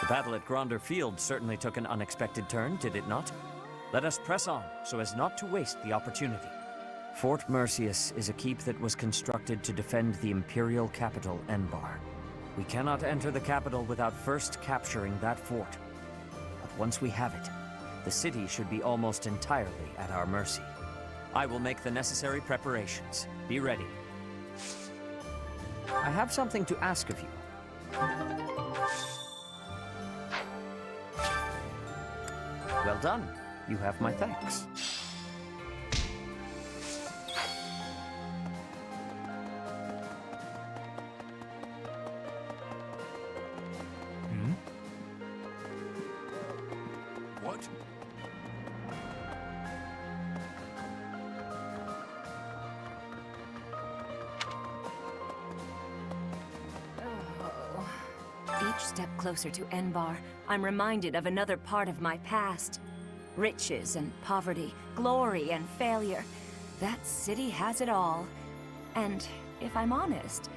The battle at Gronder Field certainly took an unexpected turn, did it not? Let us press on, so as not to waste the opportunity. Fort Mercius is a keep that was constructed to defend the imperial capital, Enbar. We cannot enter the capital without first capturing that fort. But once we have it, the city should be almost entirely at our mercy. I will make the necessary preparations. Be ready. I have something to ask of you. Well done. You have my thanks. What? Each step closer to Enbar, I'm reminded of another part of my past. Riches and poverty, glory and failure. That city has it all. And if I'm honest,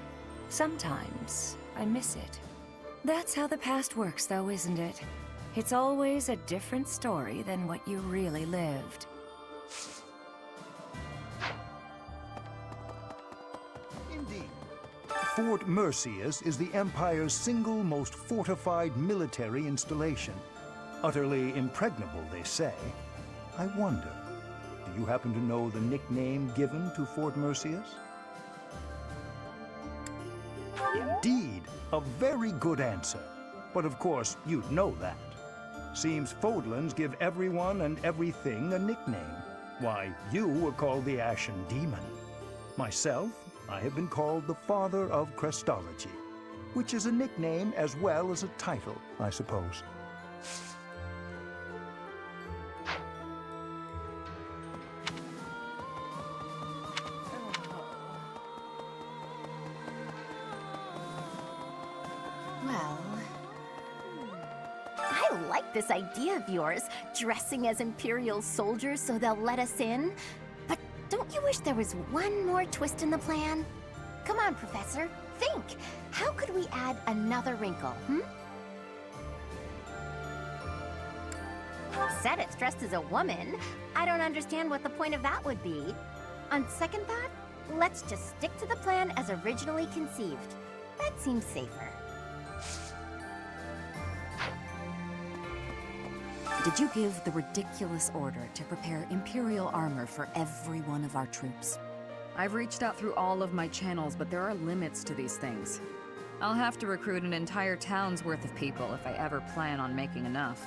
sometimes I miss it. That's how the past works, though, isn't it? It's always a different story than what you really lived. Indeed. Fort Mercius is the Empire's single most fortified military installation. Utterly impregnable, they say. I wonder, do you happen to know the nickname given to Fort Mercius? Indeed, a very good answer. But of course, you'd know that. Seems Fodlans give everyone and everything a nickname. Why, you were called the Ashen Demon. Myself, I have been called the Father of Crestology, which is a nickname as well as a title, I suppose. Well, I like this idea of yours, dressing as Imperial soldiers so they'll let us in. But don't you wish there was one more twist in the plan? Come on, Professor, think. How could we add another wrinkle, Sedith's dressed as a woman. I don't understand what the point of that would be. On second thought, let's just stick to the plan as originally conceived. That seems safer. Did you give the ridiculous order to prepare Imperial armor for every one of our troops? I've reached out through all of my channels, but there are limits to these things. I'll have to recruit an entire town's worth of people if I ever plan on making enough.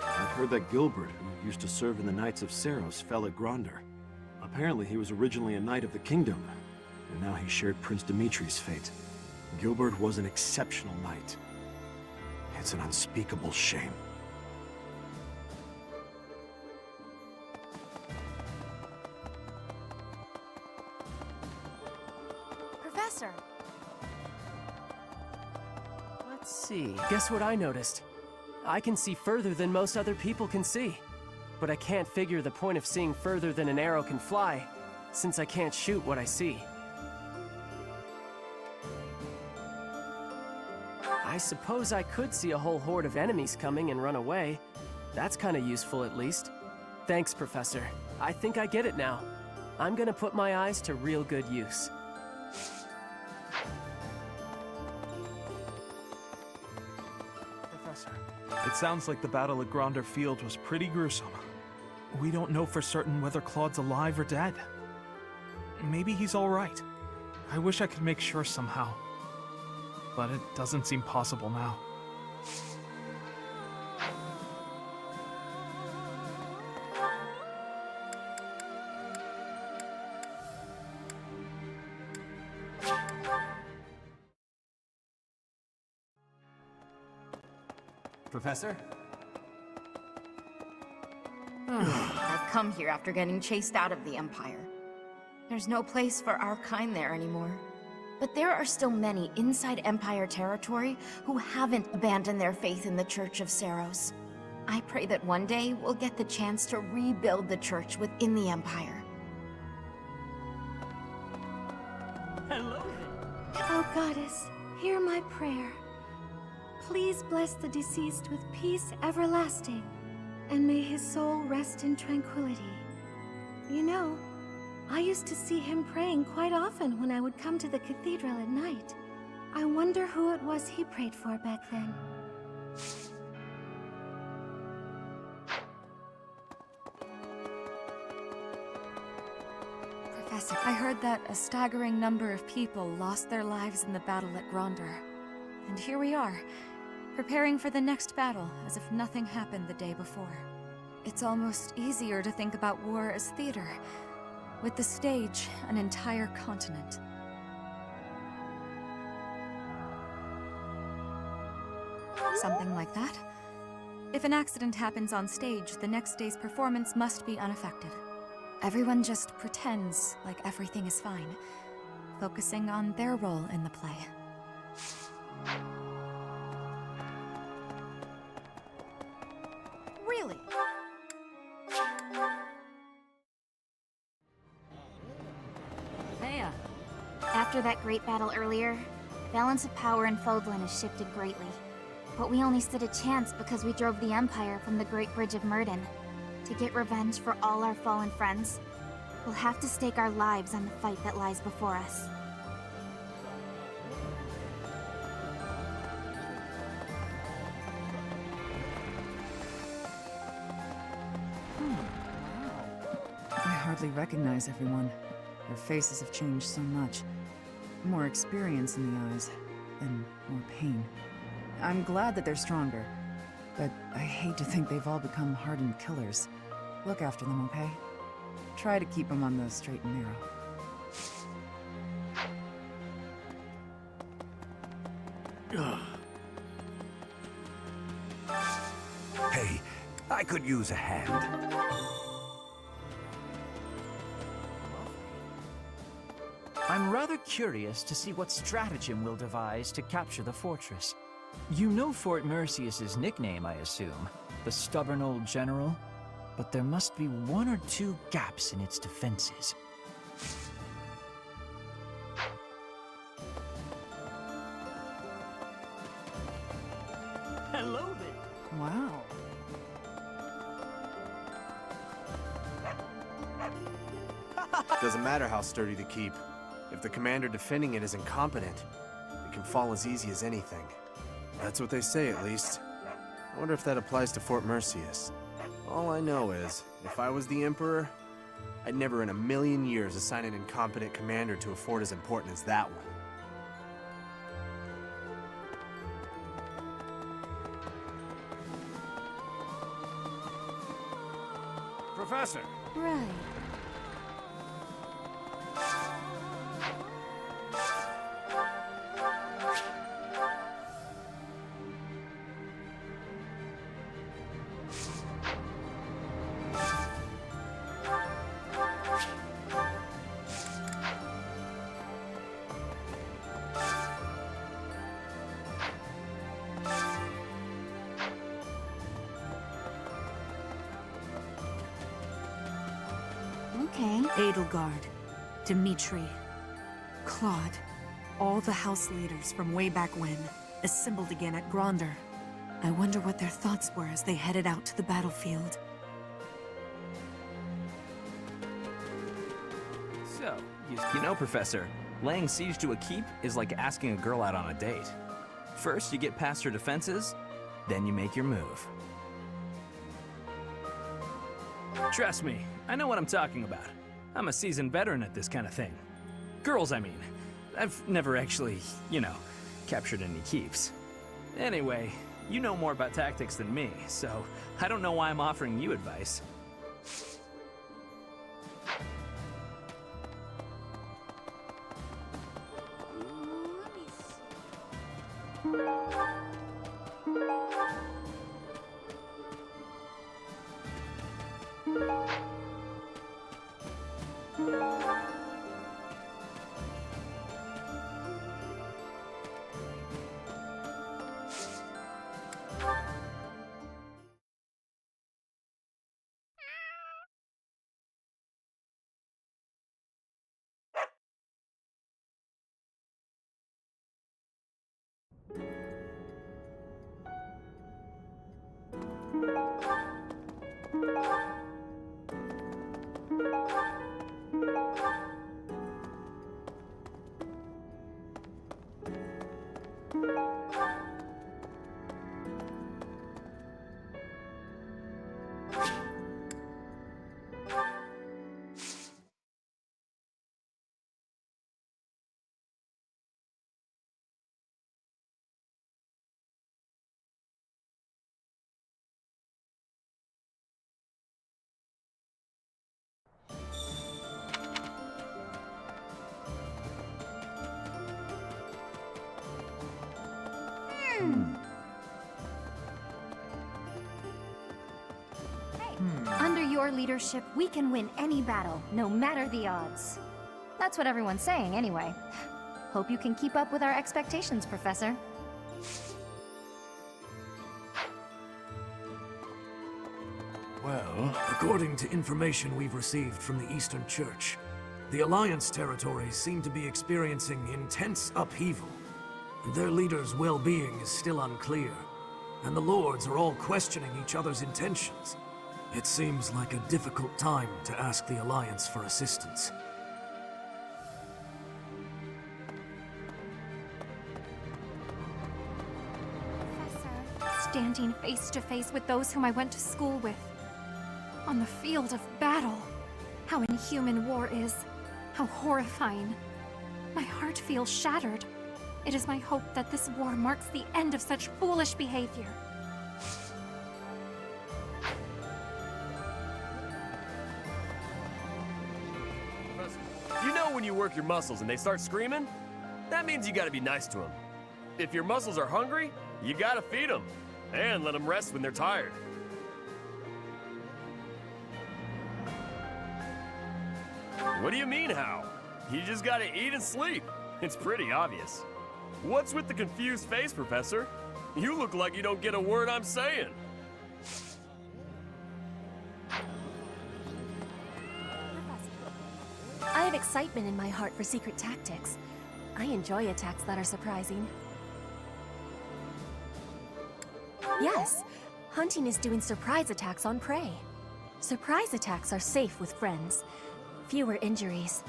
I've heard that Gilbert, who used to serve in the Knights of Seros, fell at Gronder. Apparently he was originally a Knight of the Kingdom, and now he shared Prince Dimitri's fate. Gilbert was an exceptional knight. It's an unspeakable shame. Professor! Let's see. Guess what I noticed? I can see further than most other people can see. But I can't figure the point of seeing further than an arrow can fly, since I can't shoot what I see. I suppose I could see a whole horde of enemies coming and run away. That's kind of useful, at least. Thanks, Professor. I think I get it now. I'm gonna put my eyes to real good use. Professor, it sounds like the battle at Gronder Field was pretty gruesome. We don't know for certain whether Claude's alive or dead. Maybe he's all right. I wish I could make sure somehow. But it doesn't seem possible now. Professor? I've come here after getting chased out of the Empire. There's no place for our kind there anymore. But there are still many inside Empire territory who haven't abandoned their faith in the Church of Seros. I pray that one day we'll get the chance to rebuild the Church within the Empire. Goddess, hear my prayer. Please bless the deceased with peace everlasting, and may his soul rest in tranquility. You know, I used to see him praying quite often when I would come to the cathedral at night. I wonder who it was he prayed for back then. Professor, I heard that a staggering number of people lost their lives in the battle at Gronder. And here we are, preparing for the next battle as if nothing happened the day before. It's almost easier to think about war as theater, with the stage an entire continent. Something like that. If an accident happens on stage, the next day's performance must be unaffected. Everyone just pretends like everything is fine, focusing on their role in the play. Really? Thea. After that great battle earlier, balance of power in Fodlan has shifted greatly. But we only stood a chance because we drove the Empire from the Great Bridge of Myrden. To get revenge for all our fallen friends, we'll have to stake our lives on the fight that lies before us. I hardly recognize everyone. Their faces have changed so much. More experience in the eyes, and more pain. I'm glad that they're stronger, but I hate to think they've all become hardened killers. Look after them, okay? Try to keep them on the straight and narrow. Hey, I could use a hand. I'm rather curious to see what stratagem we'll devise to capture the fortress. You know Fort Mercius's nickname, I assume, the stubborn old general? But there must be one or two gaps in its defenses. Hello there! Wow. Doesn't matter how sturdy the keep. If the commander defending it is incompetent, it can fall as easy as anything. That's what they say, at least. I wonder if that applies to Fort Mercius. All I know is, if I was the Emperor, I'd never in a million years assign an incompetent commander to a fort as important as that one. Professor! Right. Okay. Edelgard, Dimitri, Claude, all the house leaders from way back when, assembled again at Gronder. I wonder what their thoughts were as they headed out to the battlefield. So, you know, Professor, laying siege to a keep is like asking a girl out on a date. First, you get past her defenses, then you make your move. Trust me, I know what I'm talking about. I'm a seasoned veteran at this kind of thing. Girls, I mean. I've never actually, you know, captured any keeps. Anyway, you know more about tactics than me, so I don't know why I'm offering you advice. Under your leadership, we can win any battle, no matter the odds. That's what everyone's saying, anyway. Hope you can keep up with our expectations, Professor. Well, according to information we've received from the Eastern Church, the Alliance territories seem to be experiencing intense upheaval. Their leaders' well-being is still unclear, and the Lords are all questioning each other's intentions. It seems like a difficult time to ask the Alliance for assistance. Professor, standing face to face with those whom I went to school with. On the field of battle. How inhuman war is. How horrifying. My heart feels shattered. It is my hope that this war marks the end of such foolish behavior. You know when you work your muscles and they start screaming? That means you gotta be nice to them. If your muscles are hungry, you gotta feed them. And let them rest when they're tired. What do you mean, how? You just gotta eat and sleep. It's pretty obvious. What's with the confused face, Professor? You look like you don't get a word I'm saying. I have excitement in my heart for secret tactics. I enjoy attacks that are surprising. Yes, hunting is doing surprise attacks on prey. Surprise attacks are safe with friends. Fewer injuries.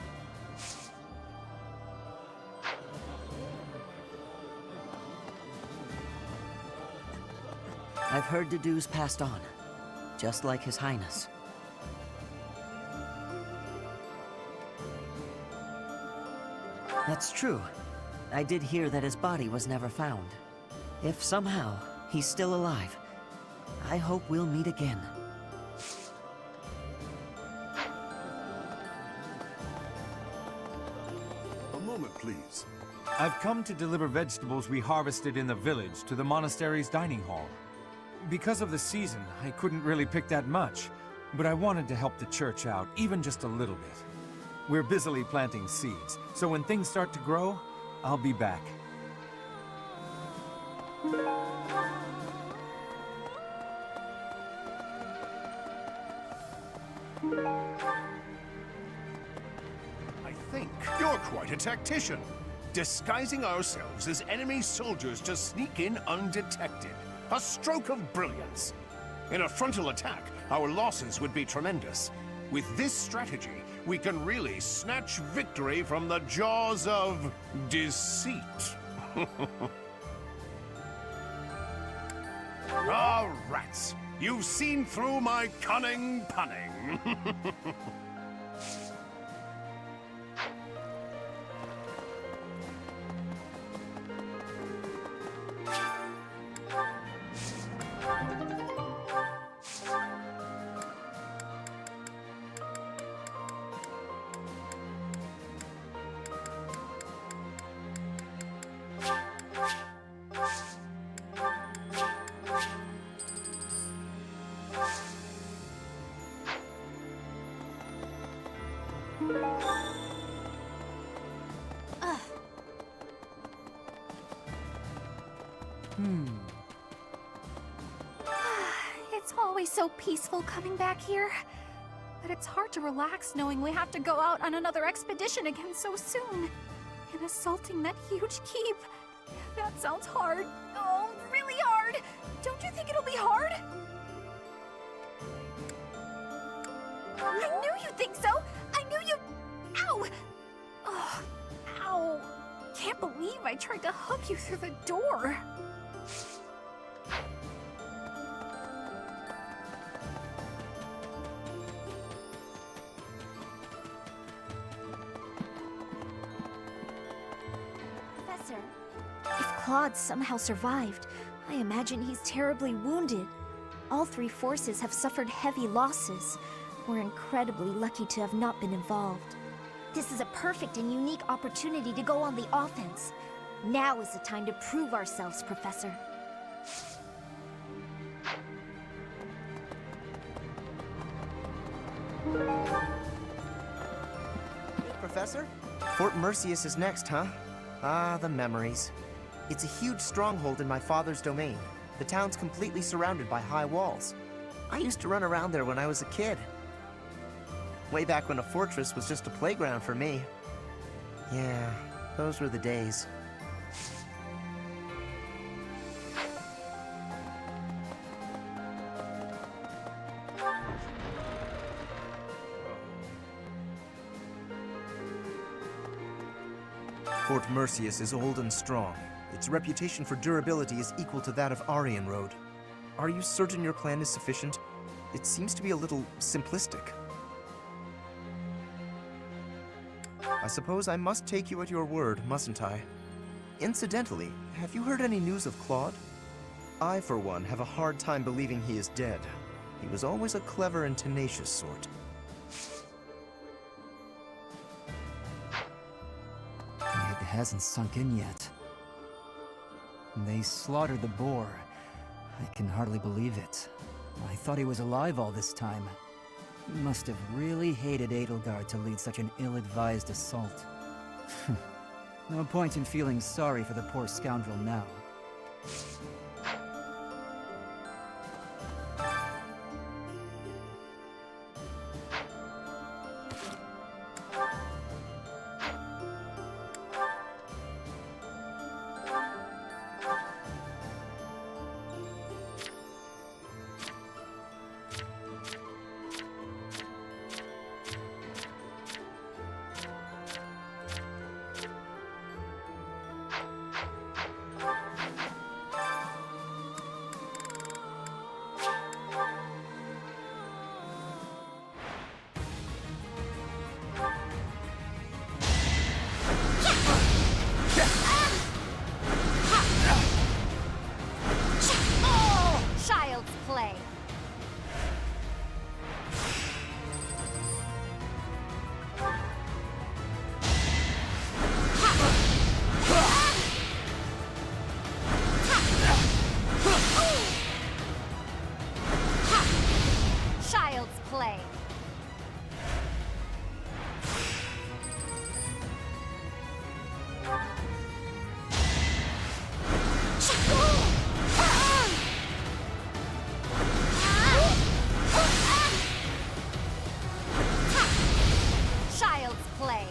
I've heard Dedue's passed on, just like His Highness. That's true. I did hear that his body was never found. If somehow he's still alive, I hope we'll meet again. A moment, please. I've come to deliver vegetables we harvested in the village to the monastery's dining hall. Because of the season, I couldn't really pick that much, but I wanted to help the church out, even just a little bit. We're busily planting seeds, so when things start to grow, I'll be back. I think you're quite a tactician. Disguising ourselves as enemy soldiers to sneak in undetected. A stroke of brilliance. In a frontal attack, our losses would be tremendous. With this strategy, we can really snatch victory from the jaws of deceit. Ah, rats! You've seen through my cunning punning. It's always so peaceful coming back here. But it's hard to relax knowing we have to go out on another expedition again so soon. And assaulting that huge keep. That sounds hard. Oh, really hard. Don't you think it'll be hard? I knew you'd think so. I knew you... Ow! Oh, ow. Can't believe I tried to hug you through the door. Professor, if Claude somehow survived, I imagine he's terribly wounded. All three forces have suffered heavy losses. We're incredibly lucky to have not been involved. This is a perfect and unique opportunity to go on the offense. Now is the time to prove ourselves, Professor. Hey, Professor? Fort Mercius is next, huh? Ah, the memories. It's a huge stronghold in my father's domain. The town's completely surrounded by high walls. I used to run around there when I was a kid. Way back when a fortress was just a playground for me. Yeah, those were the days. Fort Mercius is old and strong. Its reputation for durability is equal to that of Aryan Road. Are you certain your plan is sufficient? It seems to be a little simplistic. I suppose I must take you at your word, mustn't I? Incidentally, have you heard any news of Claude? I, for one, have a hard time believing he is dead. He was always a clever and tenacious sort. It hasn't sunk in yet. They slaughtered the boar. I can hardly believe it. I thought he was alive all this time. He must have really hated Edelgard to lead such an ill-advised assault. No point in feeling sorry for the poor scoundrel now. Child's play. Child's play. Child's play.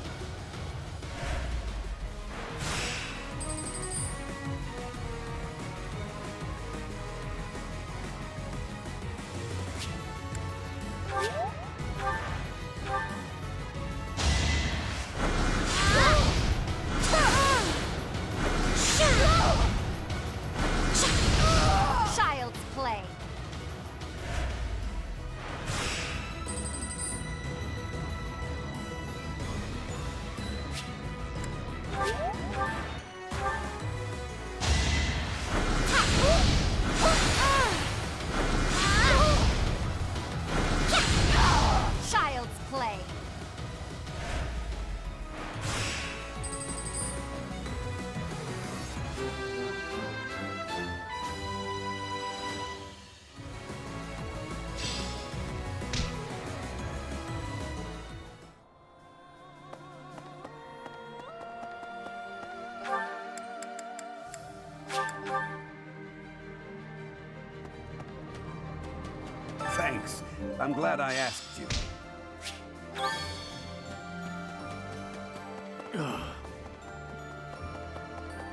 Child's play. Child's play. Thanks. I'm glad I asked you.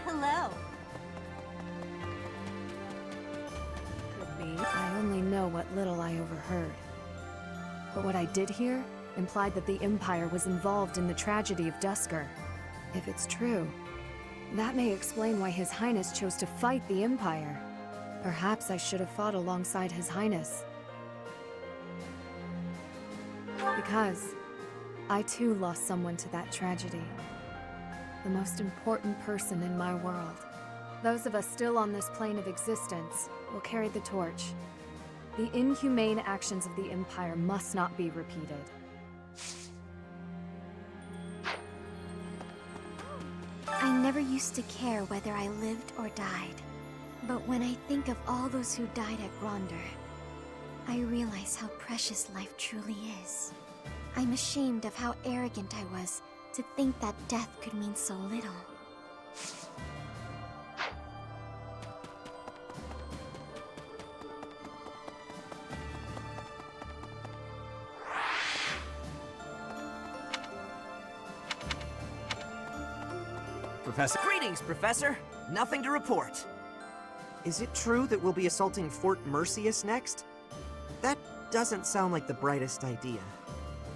Hello. Could be. I only know what little I overheard. But what I did hear implied that the Empire was involved in the tragedy of Dusker. If it's true, that may explain why His Highness chose to fight the Empire. Perhaps I should have fought alongside His Highness. Because I too lost someone to that tragedy. The most important person in my world. Those of us still on this plane of existence will carry the torch. The inhumane actions of the Empire must not be repeated. I never never used to care whether I lived or died. But when I think of all those who died at Gronder, I realize how precious life truly is. I'm ashamed of how arrogant I was to think that death could mean so little. Professor. Greetings, Professor. Nothing to report. Is it true that we'll be assaulting Fort Mercius next? That doesn't sound like the brightest idea.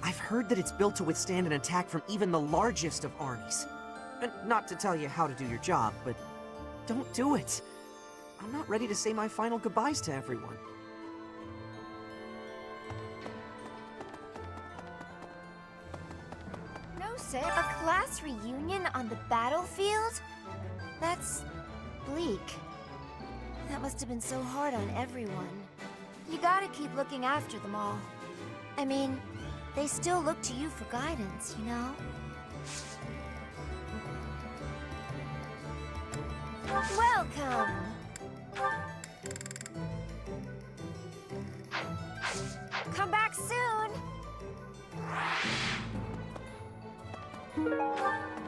I've heard that it's built to withstand an attack from even the largest of armies. And not to tell you how to do your job, but don't do it. I'm not ready to say my final goodbyes to everyone. No, sir. A class reunion on the battlefield? That's bleak. That must have been so hard on everyone. You gotta keep looking after them all. I mean, they still look to you for guidance, you know? Welcome! Come back soon!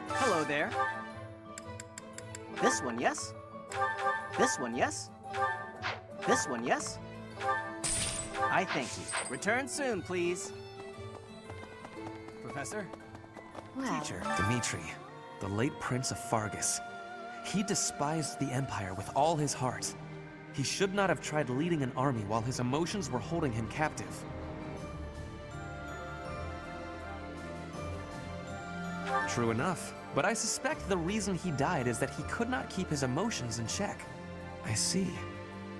Hello there. This one, yes? This one, yes? This one, yes? I thank you. Return soon, please. Professor? Well, Teacher, Dimitri, the late Prince of Fargus. He despised the Empire with all his heart. He should not have tried leading an army while his emotions were holding him captive. True enough, but I suspect the reason he died is that he could not keep his emotions in check. I see.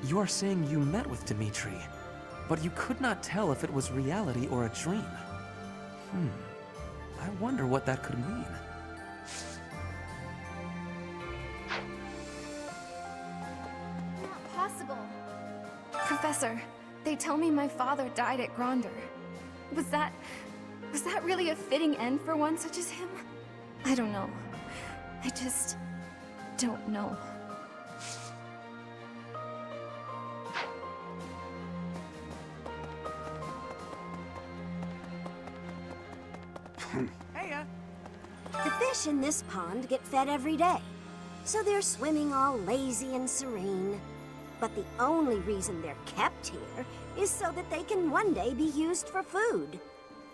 You are saying you met with Dimitri, but you could not tell if it was reality or a dream. I wonder what that could mean. Not possible. Professor, they tell me my father died at Gronder. Was that really a fitting end for one such as him? I don't know. I just don't know. The fish in this pond get fed every day, so they're swimming all lazy and serene. But the only reason they're kept here is so that they can one day be used for food.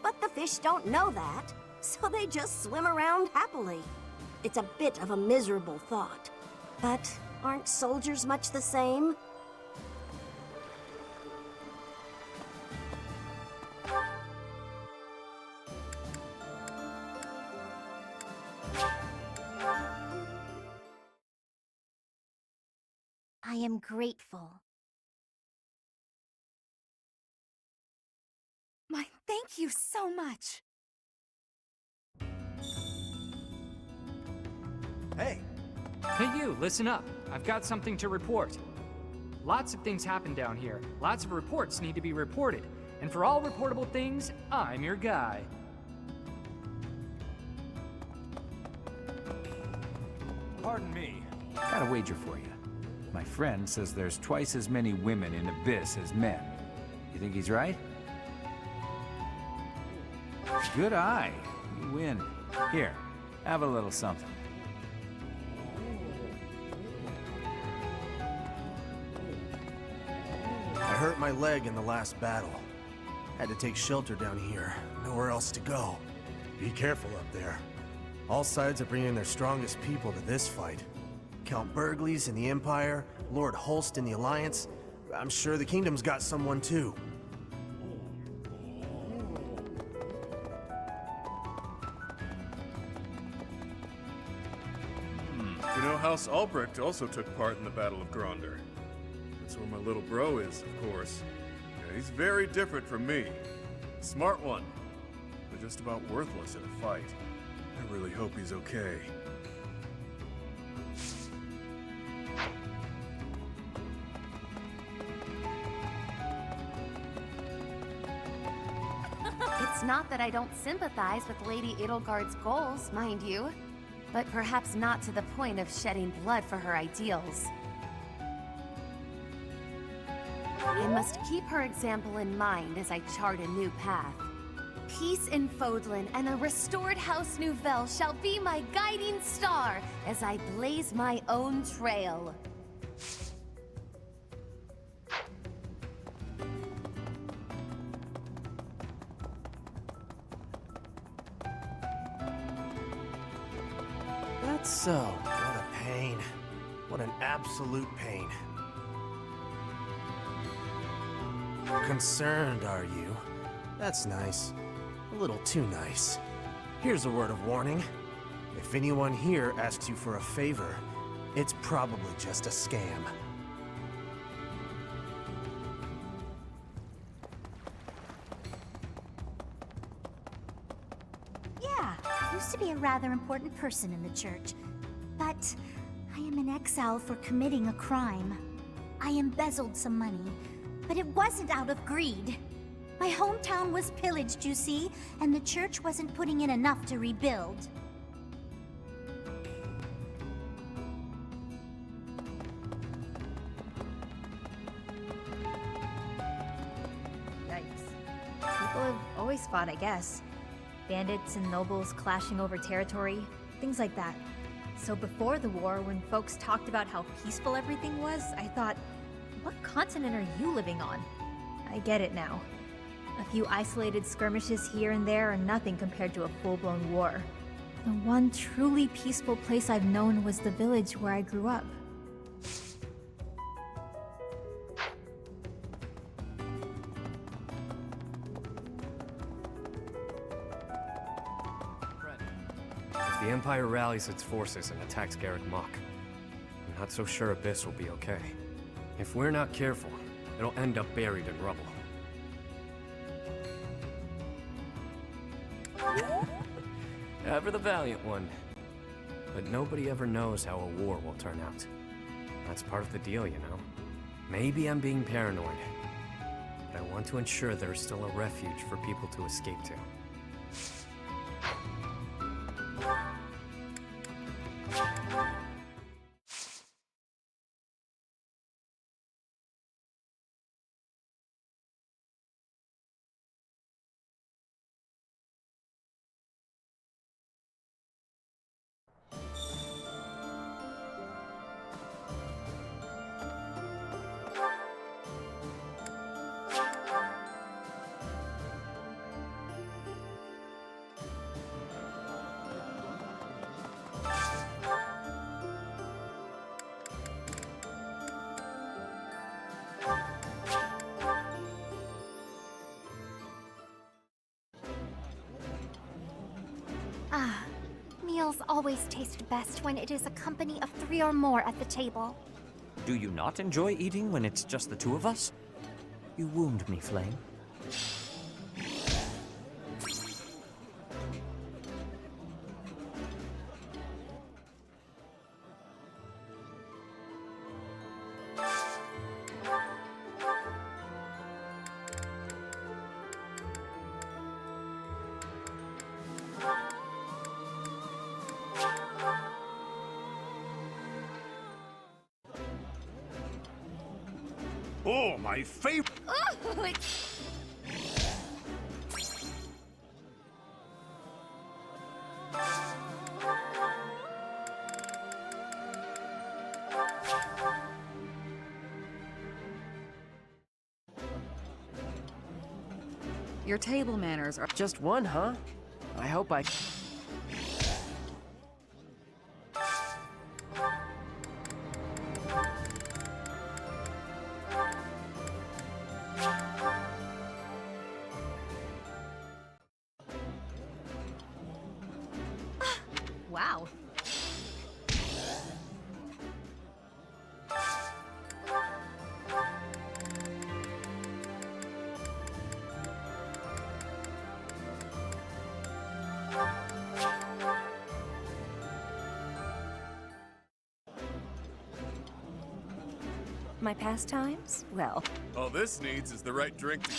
But the fish don't know that, so they just swim around happily. It's a bit of a miserable thought. But aren't soldiers much the same? I am grateful. My thank you so much. Hey! Hey you, listen up. I've got something to report. Lots of things happen down here. Lots of reports need to be reported. And for all reportable things, I'm your guy. Pardon me. Got a wager for you. My friend says there's twice as many women in Abyss as men. You think he's right? Good eye. You win. Here, have a little something. I hurt my leg in the last battle. Had to take shelter down here. Nowhere else to go. Be careful up there. All sides are bringing their strongest people to this fight. Count Burgleys in the Empire, Lord Holst in the Alliance. I'm sure the Kingdom's got someone too. You know, House Albrecht also took part in the Battle of Gronder. That's where my little bro is, of course. Yeah, he's very different from me. Smart one, but just about worthless in a fight. I really hope he's okay. It's not that I don't sympathize with Lady Edelgard's goals, mind you. but perhaps not to the point of shedding blood for her ideals. I must keep her example in mind as I chart a new path. Peace in Fodlan and a restored House Nouvelle shall be my guiding star as I blaze my own trail. That's so. What a pain. What an absolute pain. Concerned, are you? That's nice. A little too nice. Here's a word of warning. If anyone here asks you for a favor, it's probably just a scam. Yeah, I used to be a rather important person in the church. But I am in exile for committing a crime. I embezzled some money, but it wasn't out of greed. My hometown was pillaged, you see, and the church wasn't putting in enough to rebuild. Yikes. People have always fought, I guess. Bandits and nobles clashing over territory, things like that. So before the war, when folks talked about how peaceful everything was, I thought, what continent are you living on? I get it now. A few isolated skirmishes here and there are nothing compared to a full-blown war. The one truly peaceful place I've known was the village where I grew up. If the Empire rallies its forces and attacks Garreg Mach, I'm not so sure Abyss will be okay. If we're not careful, it'll end up buried in rubble. Ever the valiant one. But nobody ever knows how a war will turn out. That's part of the deal, you know. Maybe I'm being paranoid, but I want to ensure there is still a refuge for people to escape to. Ah, meals always taste best when it is a company of 3 or more at the table. Do you not enjoy eating when it's just the two of us? You wound me, Flame. Oh, my favorite. Ooh, it's... Your table manners are just one, huh? I hope I... Wow. My pastimes? Well, All this needs is the right drink to...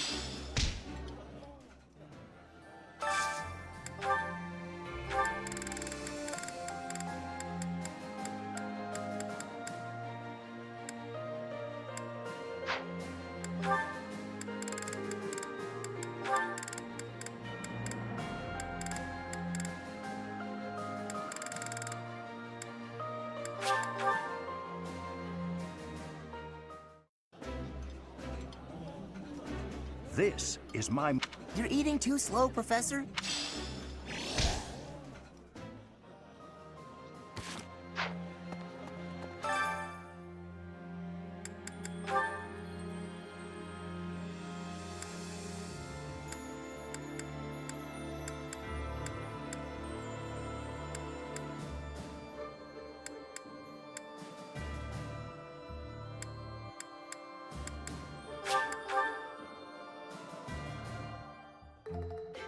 This is my... You're eating too slow, Professor.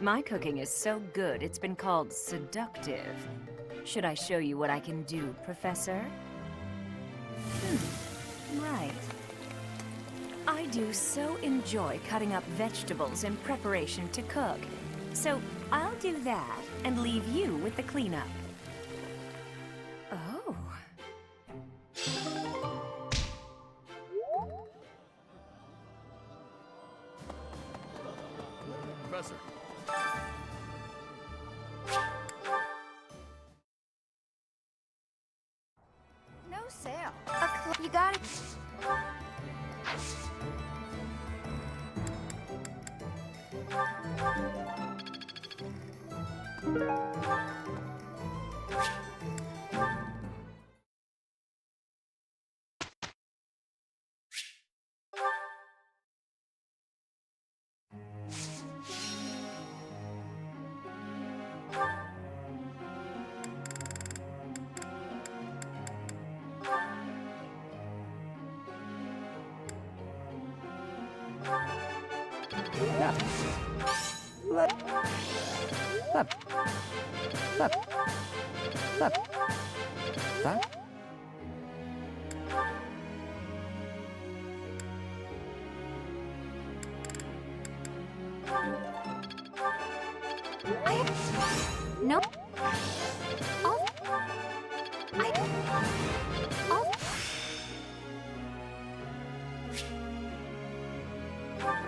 My cooking is so good, it's been called seductive. Should I show you what I can do, Professor? Right. I do so enjoy cutting up vegetables in preparation to cook. So I'll do that and leave you with the cleanup. Oh. Professor. No sale. You got it. No.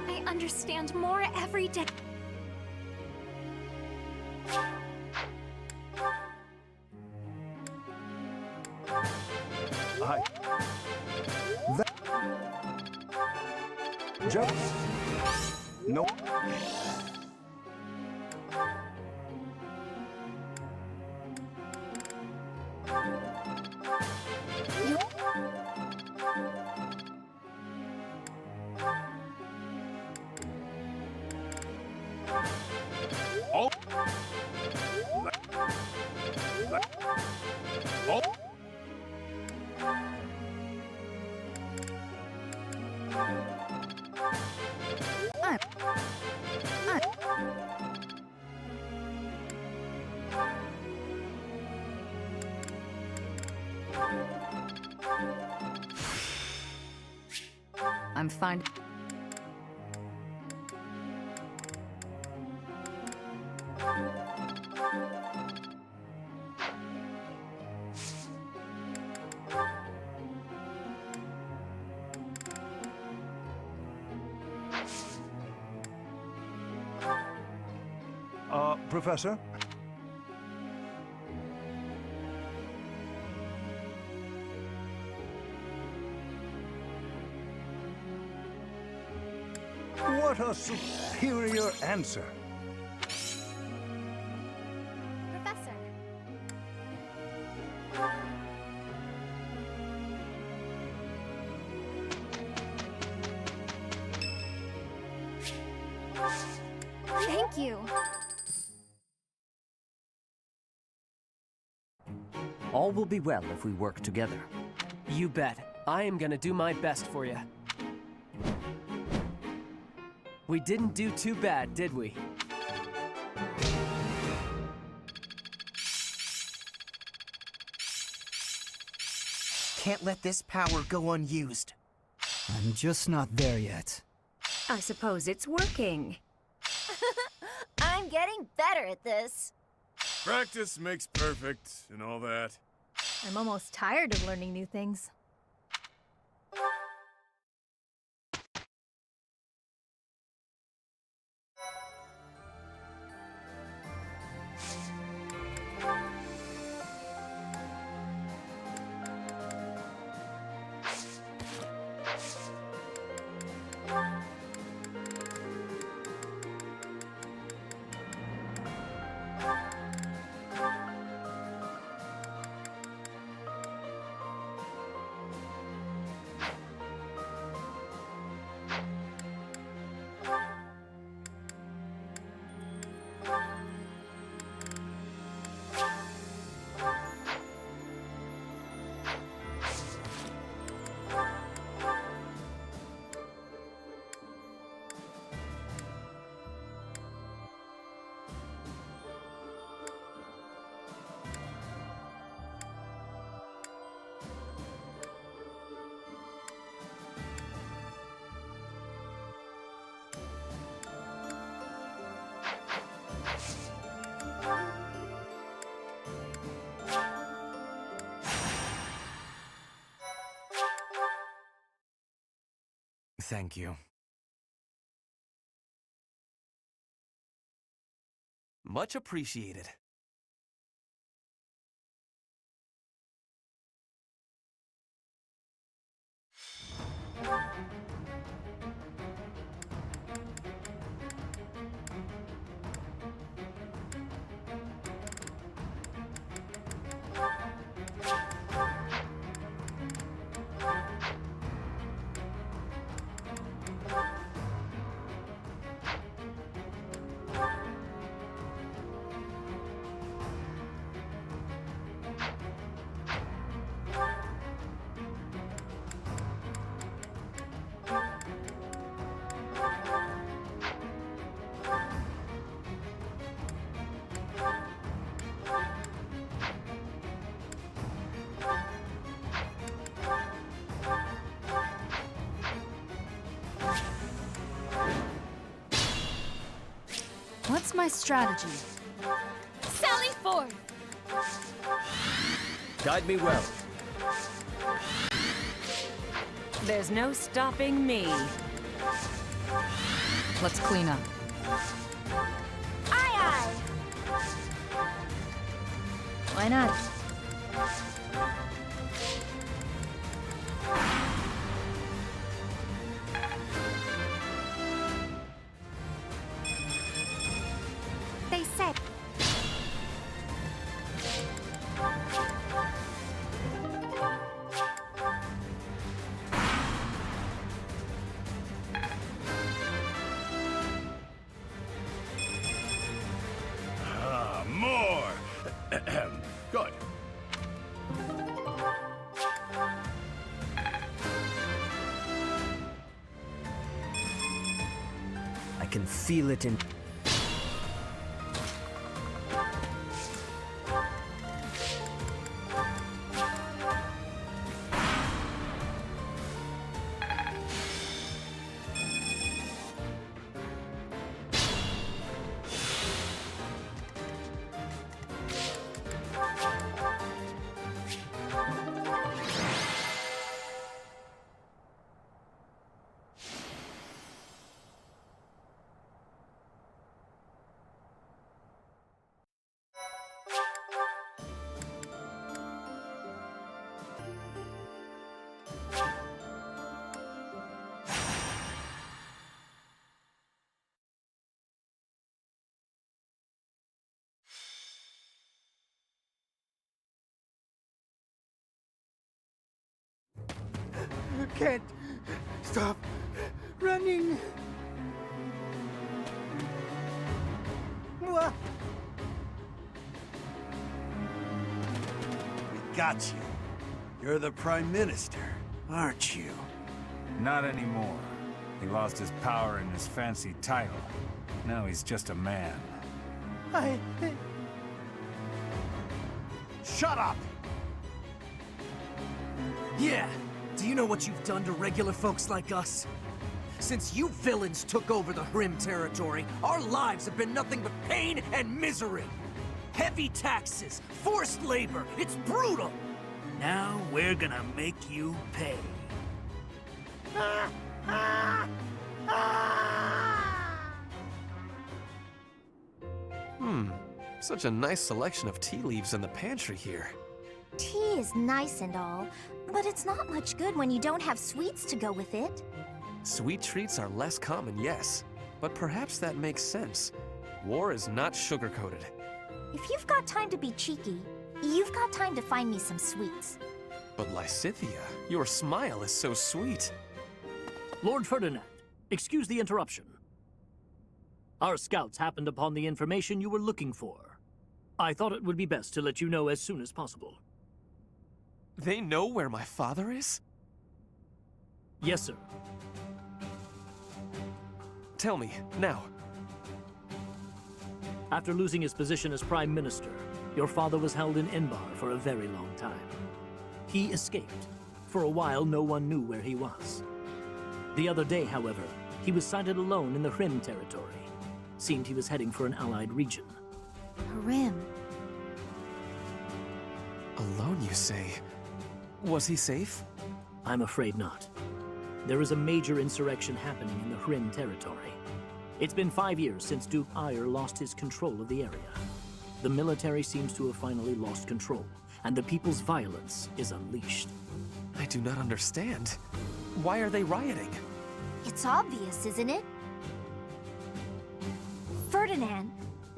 I understand more every day. Just... No. Oh. Oh. I'm fine. Professor? What a superior answer. Professor. Thank you. All will be well if we work together. You bet. I am gonna do my best for you. We didn't do too bad, did we? Can't let this power go unused. I'm just not there yet. I suppose it's working. I'm getting better at this. Practice makes perfect and all that. I'm almost tired of learning new things. Thank you. Much appreciated. What's my strategy? Sally forth! Guide me well. There's no stopping me. Let's clean up. Aye, aye. Why not? They said. More! Good. I can feel it in... Can't stop running. Wha- We got you. You're the Prime Minister, aren't you? Not anymore. He lost his power and his fancy title. Now he's just a man. Shut up! Yeah! Do you know what you've done to regular folks like us? Since you villains took over the Hrim territory, our lives have been nothing but pain and misery! Heavy taxes, forced labor, it's brutal! Now we're gonna make you pay. Such a nice selection of tea leaves in the pantry here. Tea is nice and all, but it's not much good when you don't have sweets to go with it. Sweet treats are less common, yes. But perhaps that makes sense. War is not sugar-coated. If you've got time to be cheeky, you've got time to find me some sweets. But Lysithea, your smile is so sweet. Lord Ferdinand, excuse the interruption. Our scouts happened upon the information you were looking for. I thought it would be best to let you know as soon as possible. They know where my father is? Yes, sir. Tell me, now. After losing his position as Prime Minister, your father was held in Enbar for a very long time. He escaped. For a while, no one knew where he was. The other day, however, he was sighted alone in the Hrim territory. Seemed he was heading for an allied region. Hrim. Alone, you say? Was he safe? I'm afraid not. There is a major insurrection happening in the Hrim territory. It's been 5 years since Duke Ire lost his control of the area. The military seems to have finally lost control, and the people's violence is unleashed. I do not understand. Why are they rioting? It's obvious, isn't it? Ferdinand,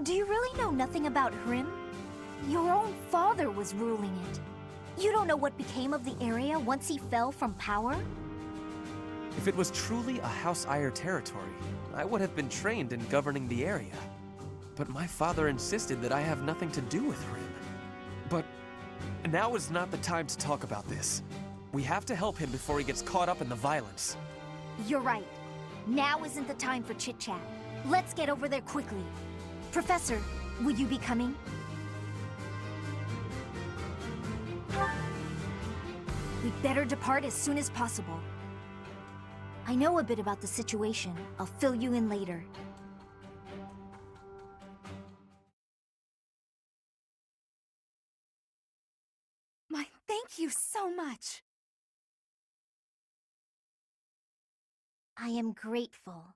do you really know nothing about Hrim? Your own father was ruling it. You don't know what became of the area once he fell from power? If it was truly a House Ire territory, I would have been trained in governing the area. But my father insisted that I have nothing to do with Hrim. But now is not the time to talk about this. We have to help him before he gets caught up in the violence. You're right. Now isn't the time for chit-chat. Let's get over there quickly. Professor, will you be coming? We'd better depart as soon as possible. I know a bit about the situation. I'll fill you in later. Thank you so much. I am grateful.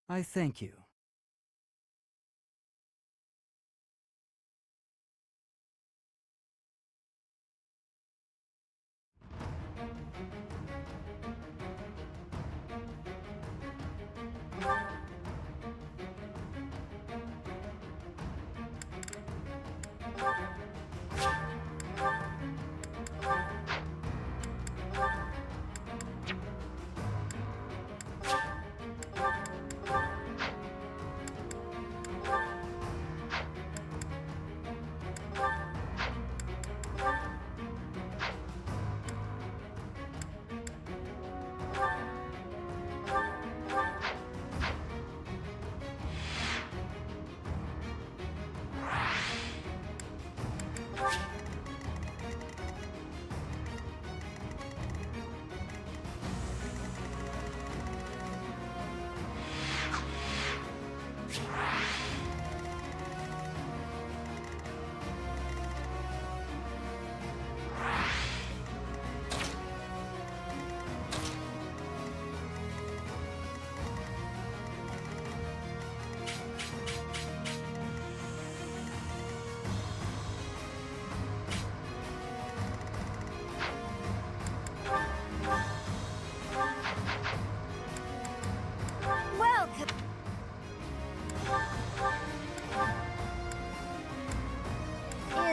I thank you.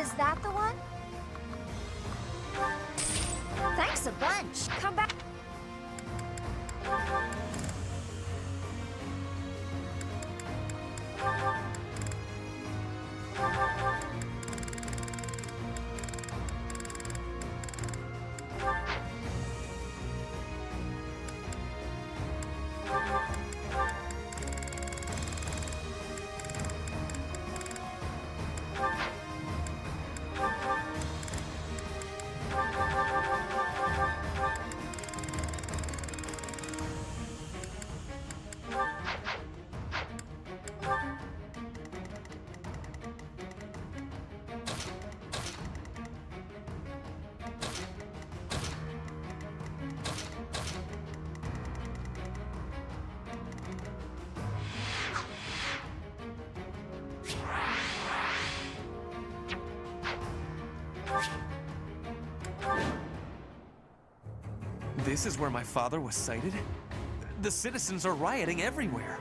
Is that the one? Thanks a bunch. Come back. This is where my father was sighted? The citizens are rioting everywhere.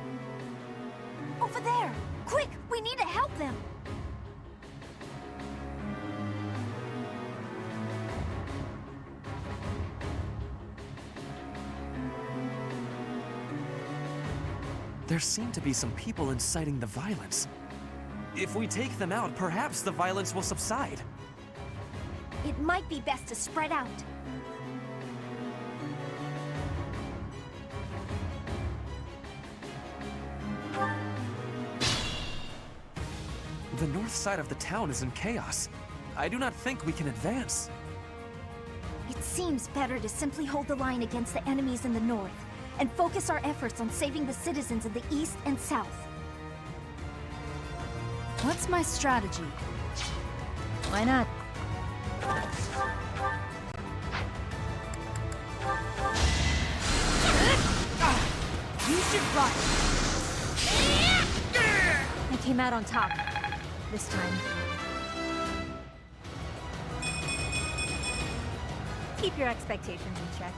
Over there! Quick! We need to help them! There seem to be some people inciting the violence. If we take them out, perhaps the violence will subside. It might be best to spread out. The north side of the town is in chaos. I do not think we can advance. It seems better to simply hold the line against the enemies in the north, and focus our efforts on saving the citizens in the east and south. What's my strategy? Why not? Run! I came out on top. This time. Keep your expectations in check.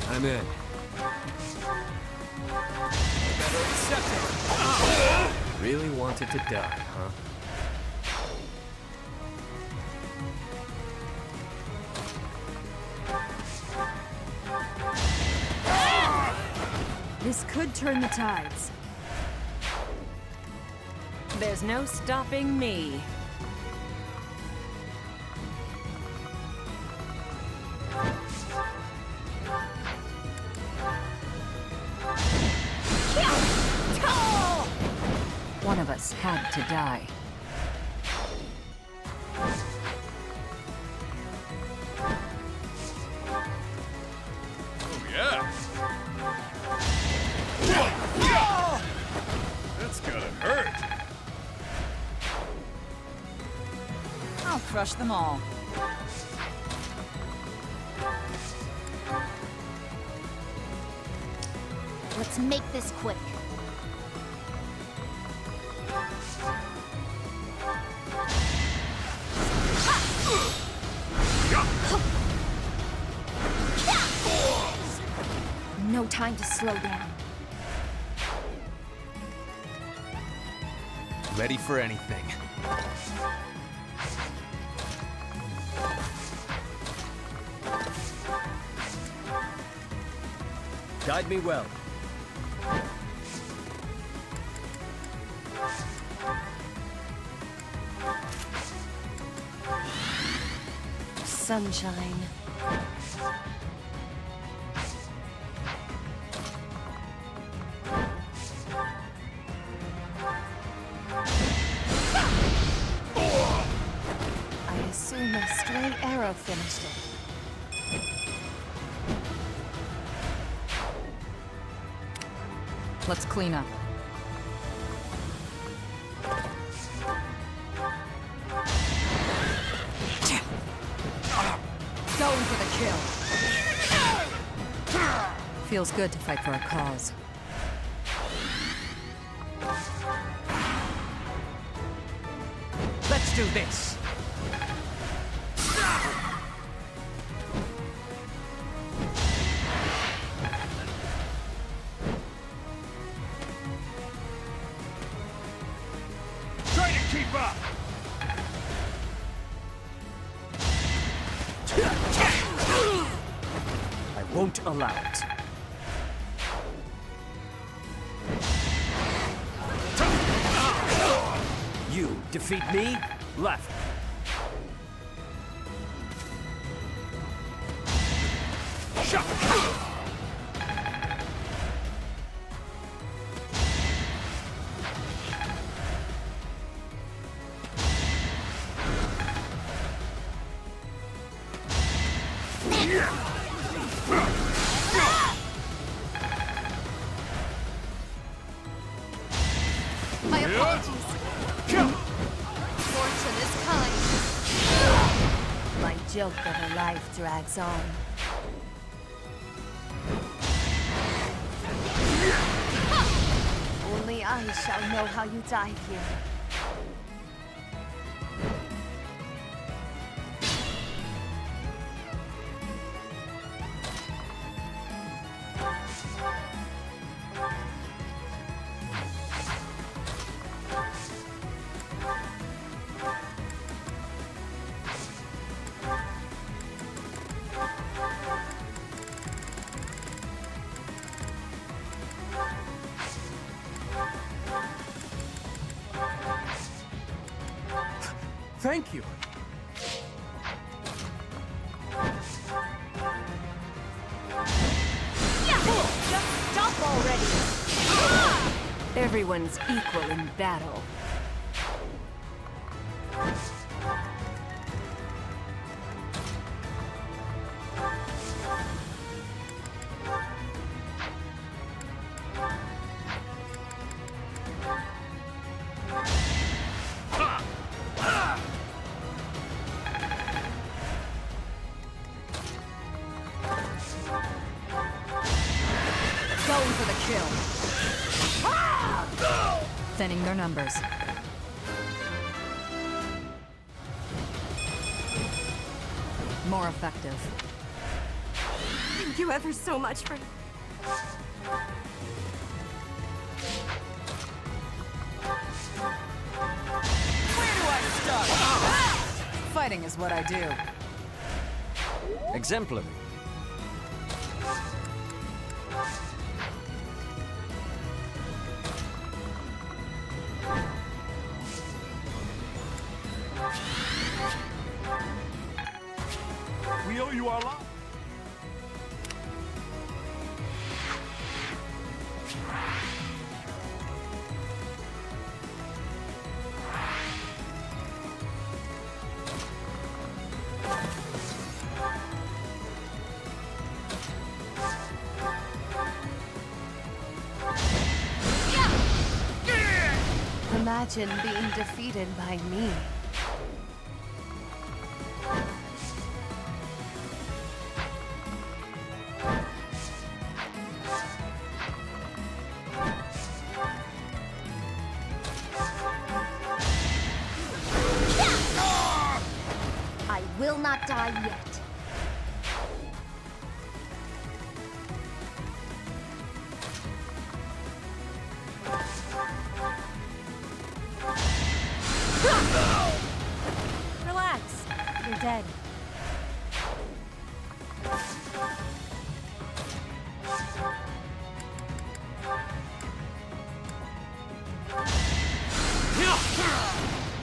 I'm in. Better accept it. Really wanted to die, huh? This could turn the tides. There's no stopping me. One of us had to die. Oh, yeah. That's gotta hurt. I'll crush them all. Let's make this quick. No time to slow down. Ready for anything. Guide me well. Sunshine. I assume a stray arrow finished it. Let's clean up. Going for the kill. Feels good to fight for a cause. Let's do this. Try to keep up! I won't allow it. You defeat me? Left. My apologies. Fortune is kind. My joke of a life drags on. Only I shall know how you died here. Thank you. Just stop already! Everyone's equal in battle. Thinning their numbers. More effective. Thank you ever so much for... Where do I start? Ah! Fighting is what I do. Exemplary. We owe you our life. Imagine being defeated by me. I will not die yet. Relax. You're dead.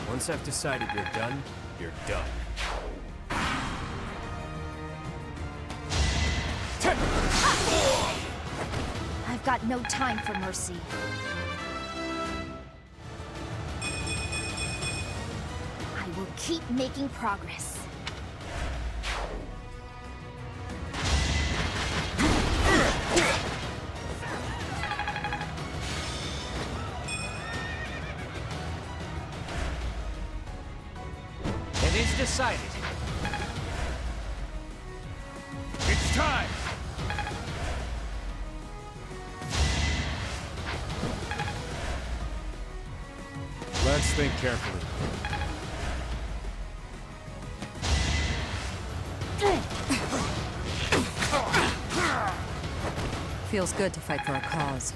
Once I've decided you're done, you're done. I've got no time for mercy. I will keep making progress. It is decided. It's time! Let's think carefully. Feels good to fight for a cause.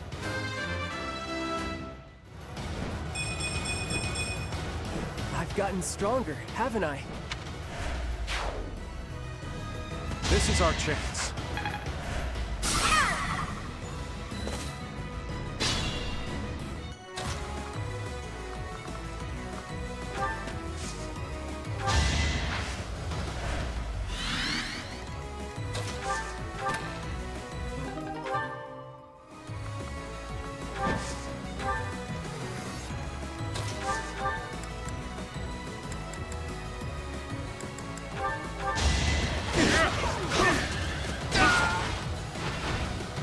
I've gotten stronger, haven't I? This is our chance.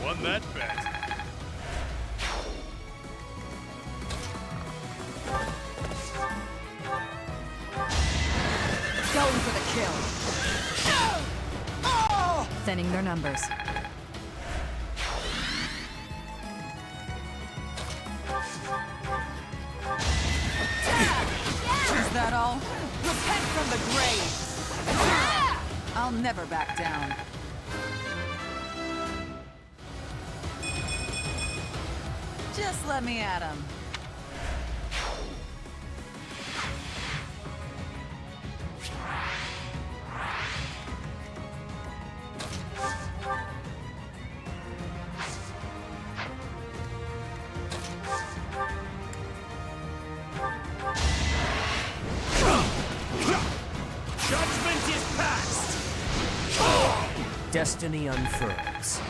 Won that bet. Going for the kill. Thinning their numbers. Is that all? Repent from the grave! I'll never back down. Just let me at him. Judgment is passed! Destiny unfurls.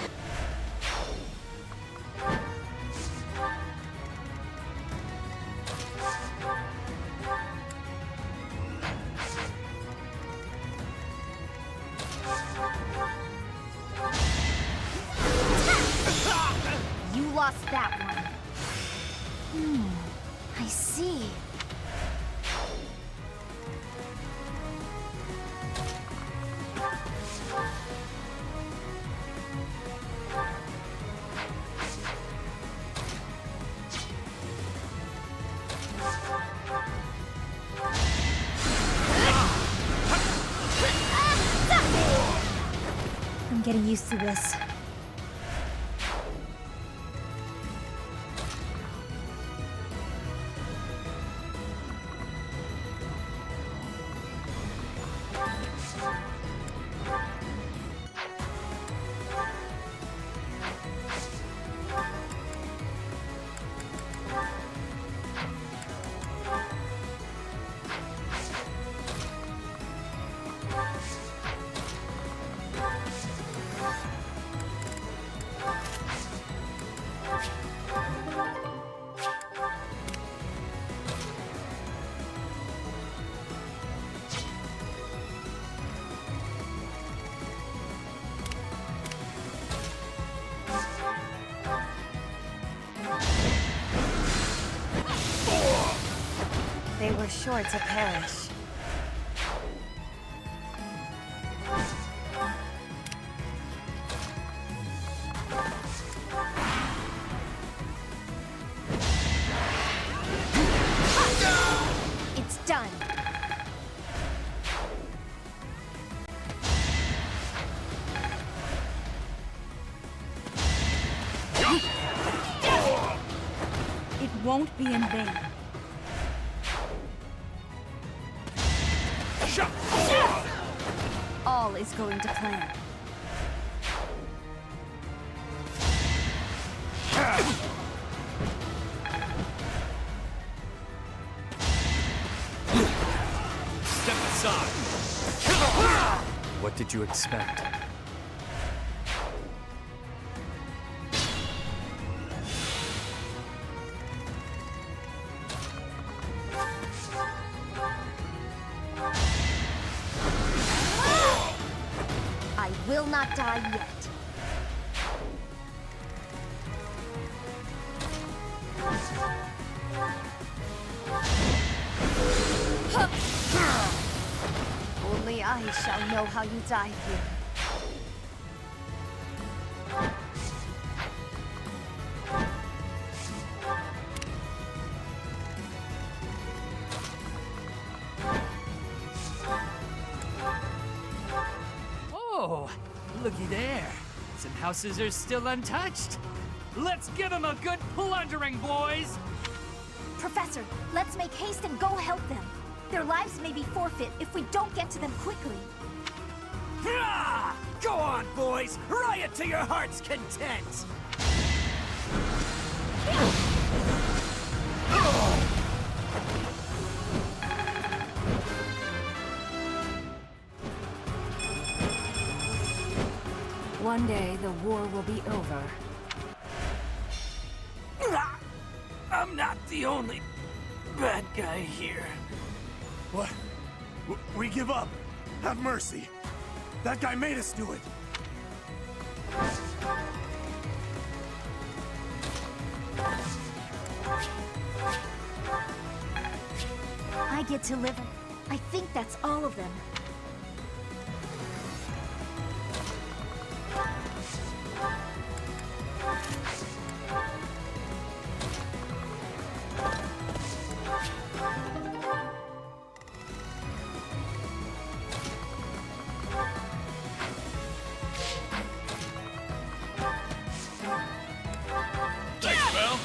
You lost that one. I see. I'm getting used to this. They were sure to perish. It's done. It won't be in vain. All is going to plan. Step aside! What did you expect? I will not die yet. Only I shall know how you died here. Oh, looky there. Some houses are still untouched. Let's give them a good plundering, boys! Professor, let's make haste and go help them. Their lives may be forfeit if we don't get to them quickly. Ah! Go on, boys! Riot to your heart's content! One day, the war will be over. I'm not the only bad guy here. What? We give up. Have mercy. That guy made us do it. I get to live. I think that's all of them. Thanks, Belle.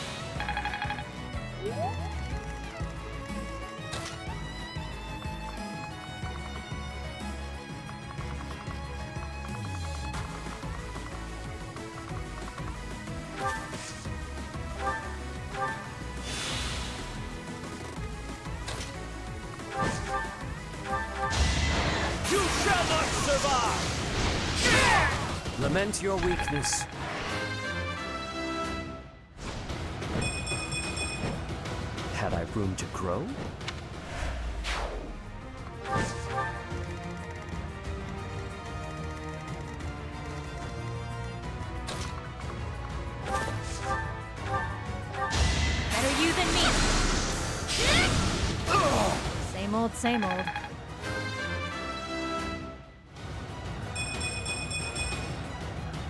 You shall not survive! Lament your weakness. Had I room to grow? Better you than me. Same old, same old.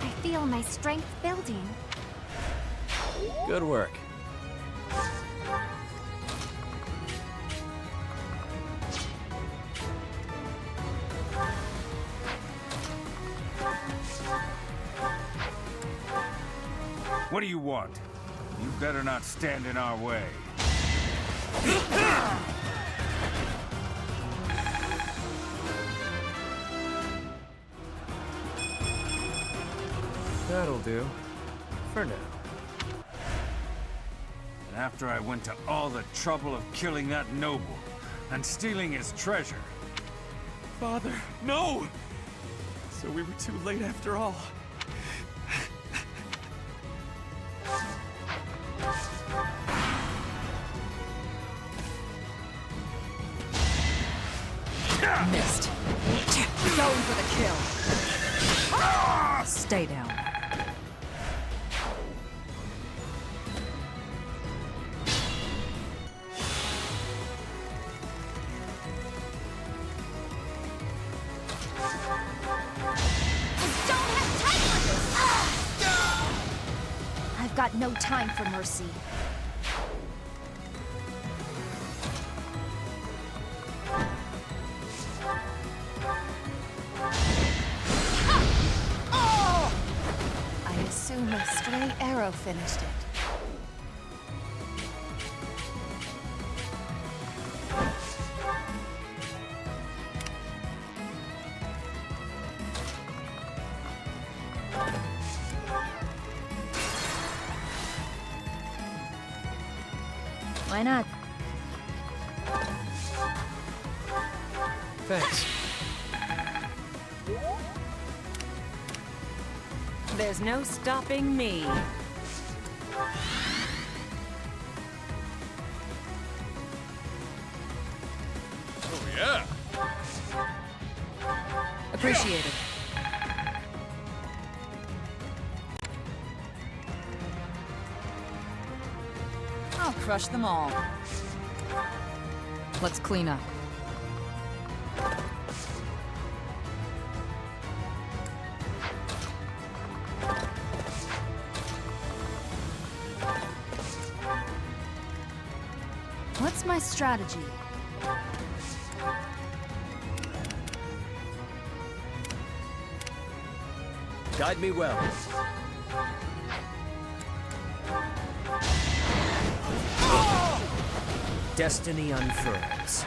I feel my strength building. Good work. What do you want? You better not stand in our way. That'll do. For now. And after I went to all the trouble of killing that noble and stealing his treasure. Father, no! So we were too late after all. Missed. Going for the kill. Stay down. I've got no time for mercy. I assume a stray arrow finished it. Why not? Thanks. There's no stopping me. Oh, yeah. Appreciate it. I'll crush them all. Let's clean up. What's my strategy? Guide me well. Destiny unfurls.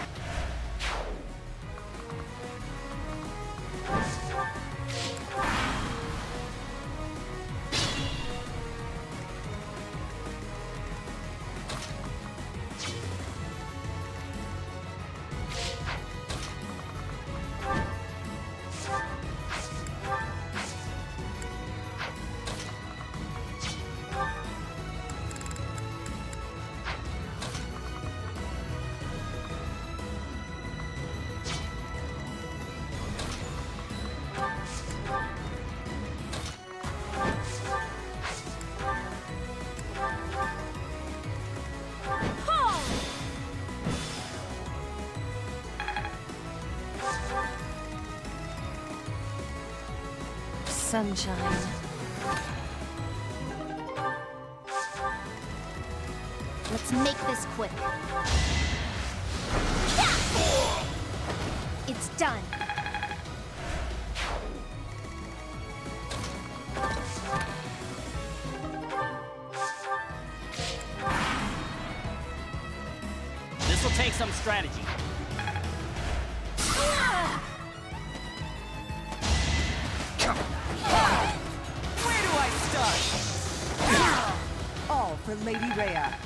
Sunshine. Let's make this quick. It's done. This'll take some strategy. Where do I start? All for Lady Rhea.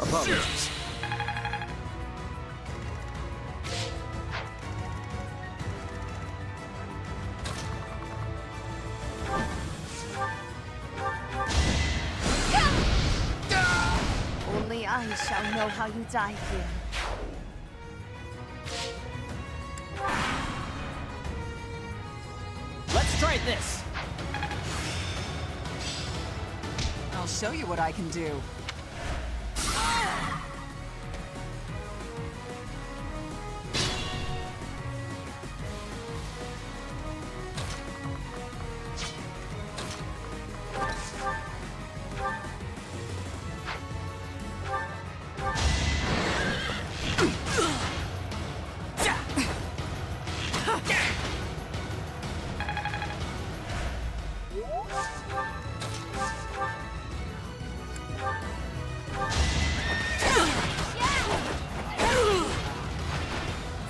Apologies. Only I shall know how you die here. Let's try this. I'll show you what I can do.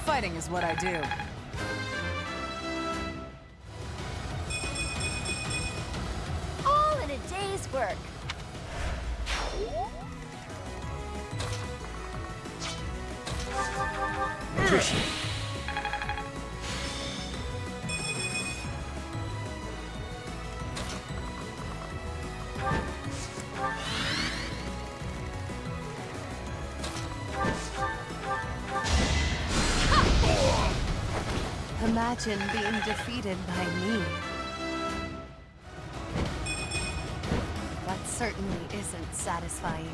Fighting is what I do. All in a day's work. Appreciate it. Imagine being defeated by me. That certainly isn't satisfying.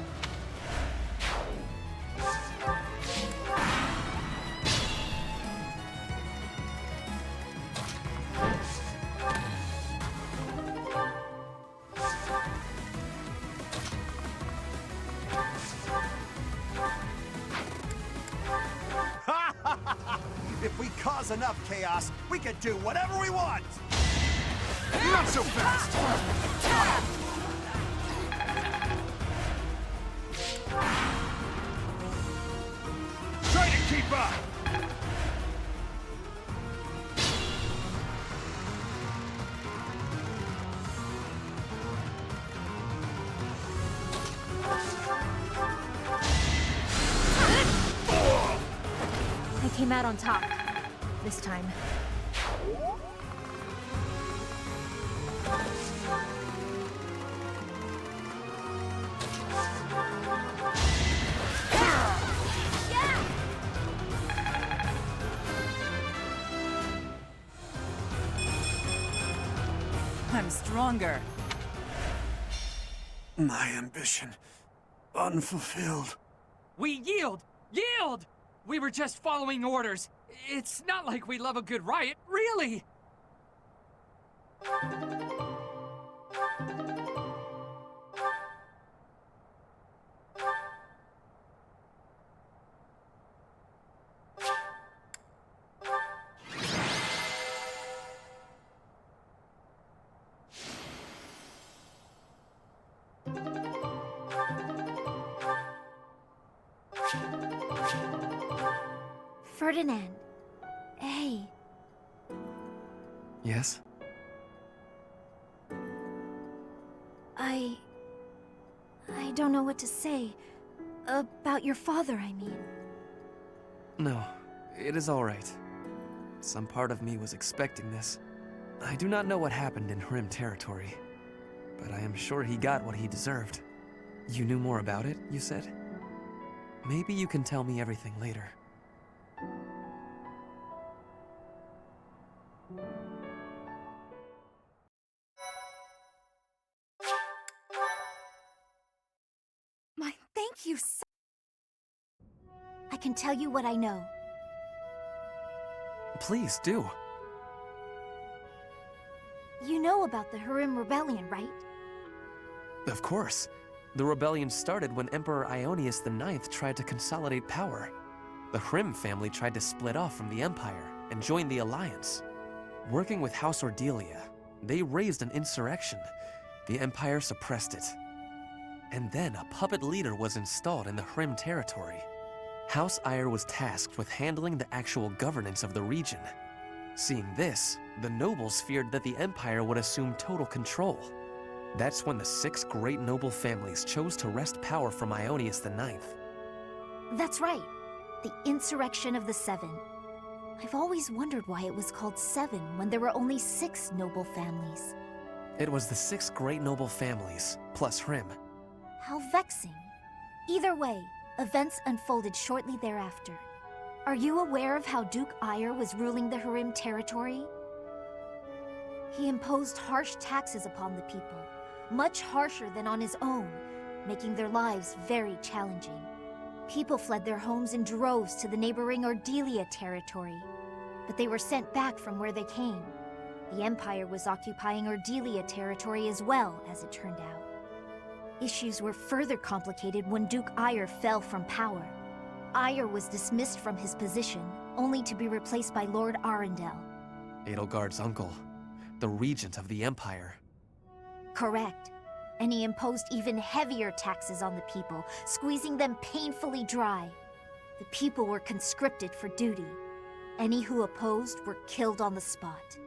If we cause enough chaos, we can do whatever we want! Not so fast! Try to keep up! I came out on top. This time. I'm stronger. My ambition unfulfilled. We yield! Yield! We were just following orders. It's not like we love a good riot, really! Ferdinand. Hey. Yes? I don't know what to say. About your father, I mean. No, it is all right. Some part of me was expecting this. I do not know what happened in Hrim territory, but I am sure he got what he deserved. You knew more about it, you said? Maybe you can tell me everything later. Thank you so... I can tell you what I know. Please do. You know about the Hrim Rebellion, right? Of course. The rebellion started when Emperor Ionius IX tried to consolidate power. The Hrim family tried to split off from the Empire and join the Alliance. Working with House Ordelia, they raised an insurrection. The Empire suppressed it. And then a puppet leader was installed in the Hrim territory. House Eyre was tasked with handling the actual governance of the region. Seeing this, the nobles feared that the Empire would assume total control. That's when the 6 great noble families chose to wrest power from Ionius IX. That's right. The Insurrection of the Seven. I've always wondered why it was called Seven when there were only 6 noble families. It was the 6 great noble families, plus Hrim. How vexing. Either way, events unfolded shortly thereafter. Are you aware of how Duke Eyre was ruling the Hrim territory? He imposed harsh taxes upon the people, much harsher than on his own, making their lives very challenging. People fled their homes in droves to the neighboring Ordelia territory, but they were sent back from where they came. The Empire was occupying Ordelia territory as well, as it turned out. Issues were further complicated when Duke Eyre fell from power. Eyre was dismissed from his position, only to be replaced by Lord Arundel. Edelgard's uncle, the regent of the Empire. Correct. And he imposed even heavier taxes on the people, squeezing them painfully dry. The people were conscripted for duty. Any who opposed were killed on the spot.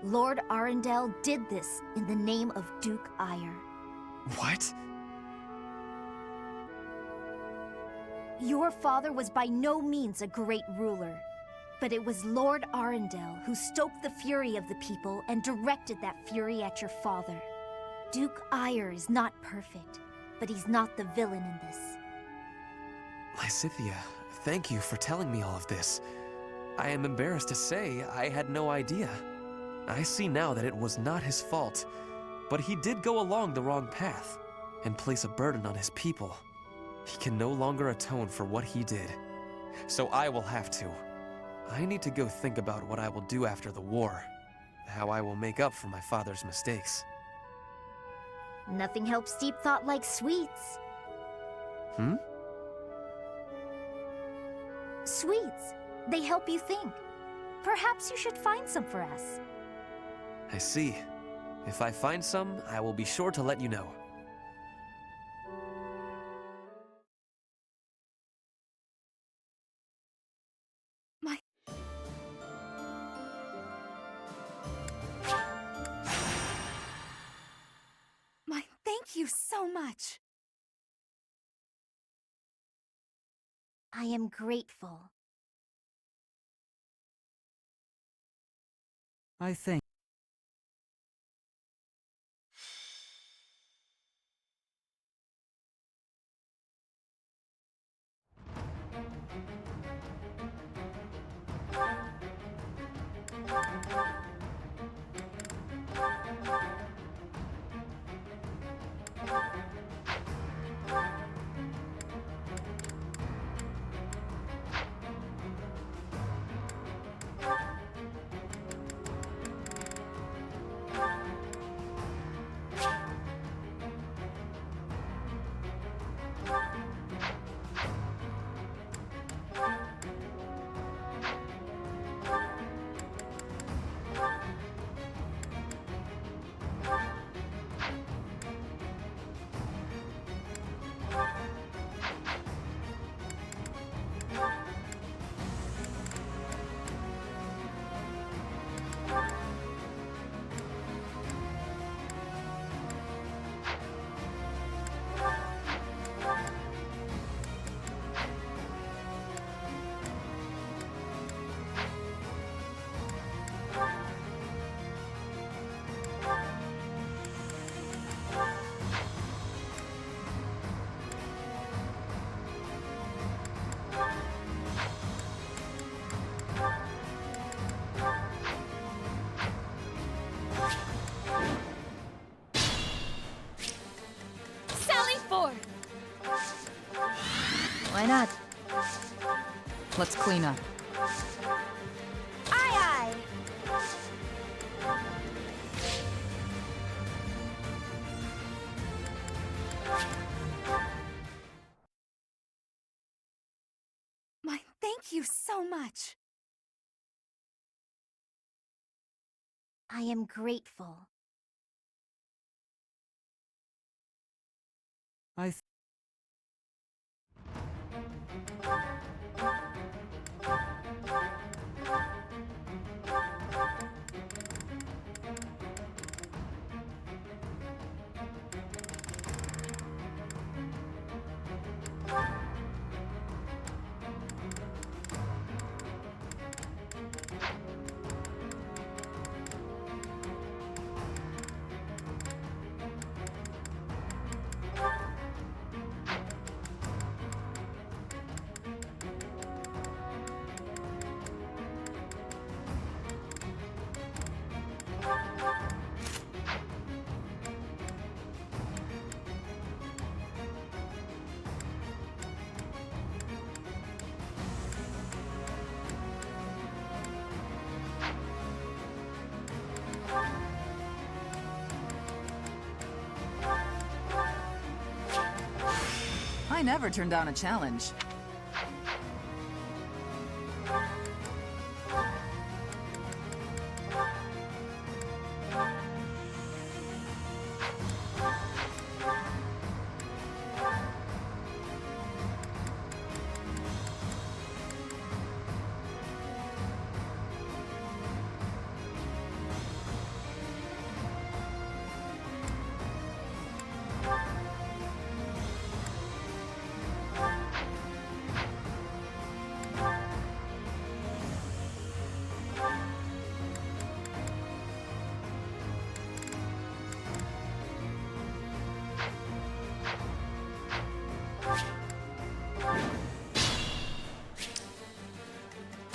Lord Arundel did this in the name of Duke Ire. What? Your father was by no means a great ruler, but it was Lord Arundel who stoked the fury of the people and directed that fury at your father. Duke Ire is not perfect, but he's not the villain in this. Lysithea, thank you for telling me all of this. I am embarrassed to say I had no idea. I see now that it was not his fault, but he did go along the wrong path and place a burden on his people. He can no longer atone for what he did, so I will have to. I need to go think about what I will do after the war, how I will make up for my father's mistakes. Nothing helps deep thought like sweets. Sweets. They help you think. Perhaps you should find some for us. I see. If I find some, I will be sure to let you know. Thank you so much. I am grateful. I think. Why not? Let's clean up. Aye, aye! Thank you so much. I am grateful. I I never turn down a challenge.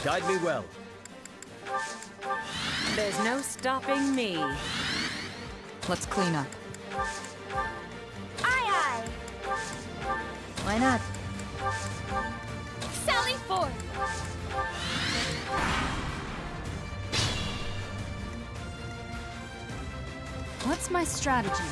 Guide me well. There's no stopping me. Let's clean up. Aye, aye. Why not? Sally forth. What's my strategy?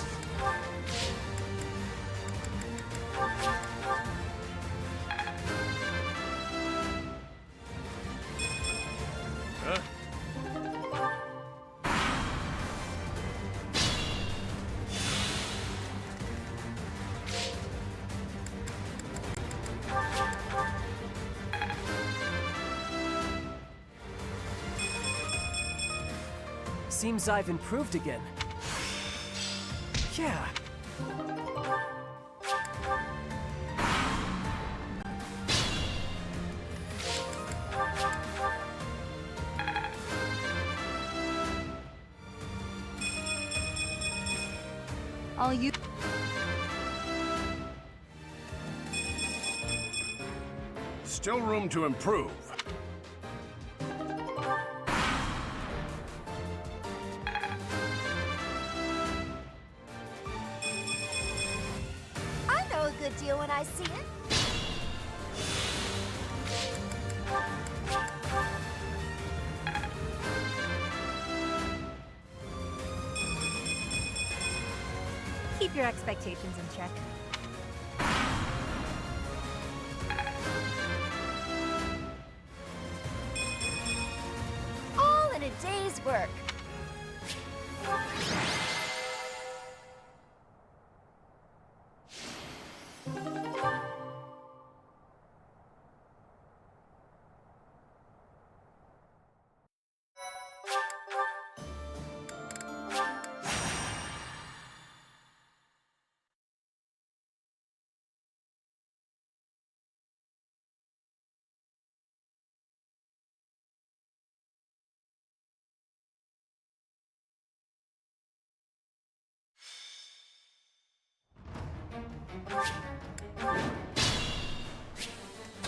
Seems I've improved again. Yeah. I'll use... Still room to improve. I know a good deal when I see it. Keep your expectations in check. All in a day's work.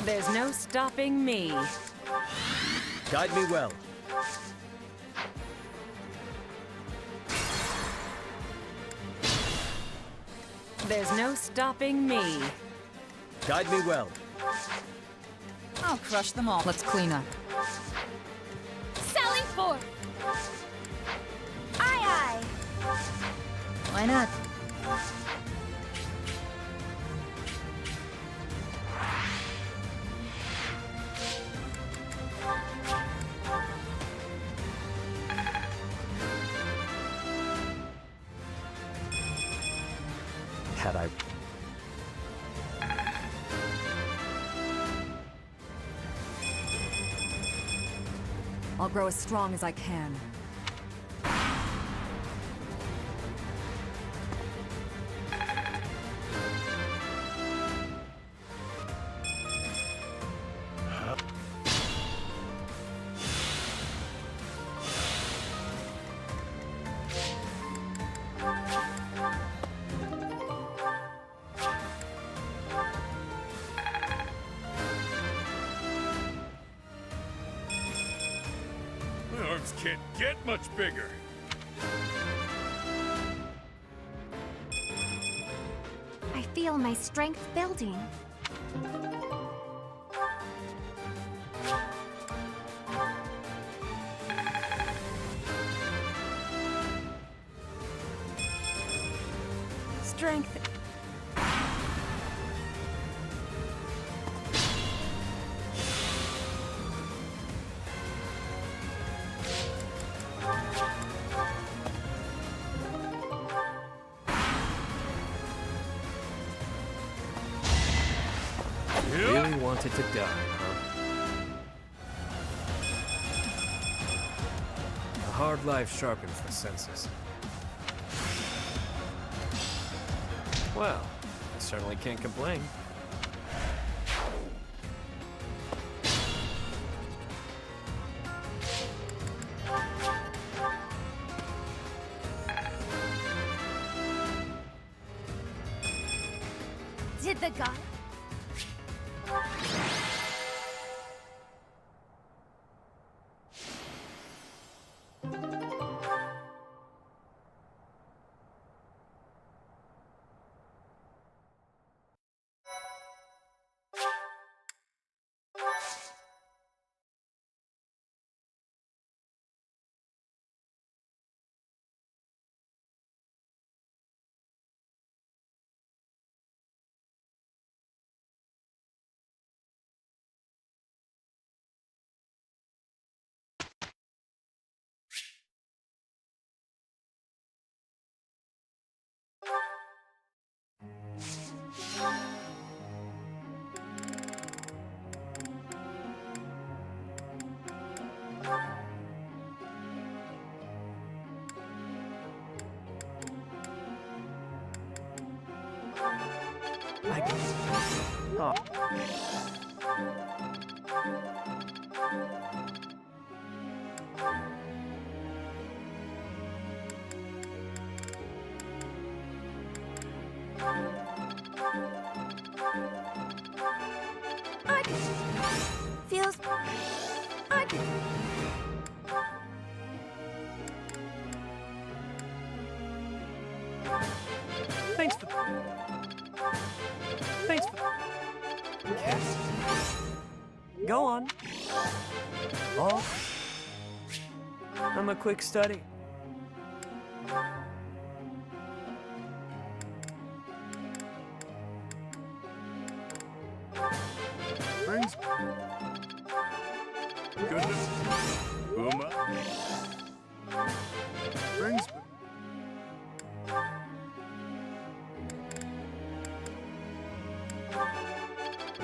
There's no stopping me. Guide me well. There's no stopping me. Guide me well. I'll crush them all. Let's clean up. Sally forth. Aye, aye. Why not? Had I... I'll grow as strong as I can. My arms can't get much bigger. I feel my strength building. Strength. Really wanted to die, huh? A hard life sharpens the senses. Well, I certainly can't complain. Did the guy? Oh. Feels... Thanks for... Thanks for... Yes. Go on. Oh. I'm a quick study. Brings... Goodness. Uma. Brings...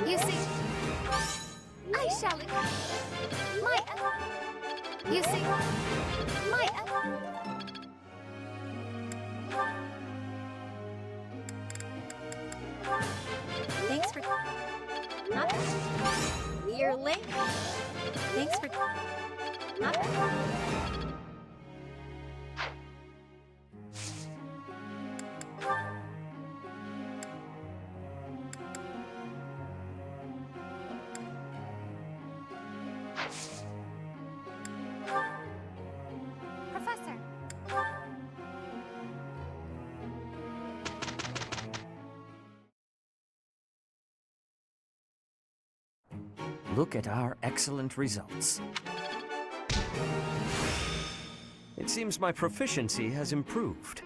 You see, I shall. My. You see, my. Thanks for. Not. You're late. Thanks for. Not. Professor. Look at our excellent results. It seems my proficiency has improved.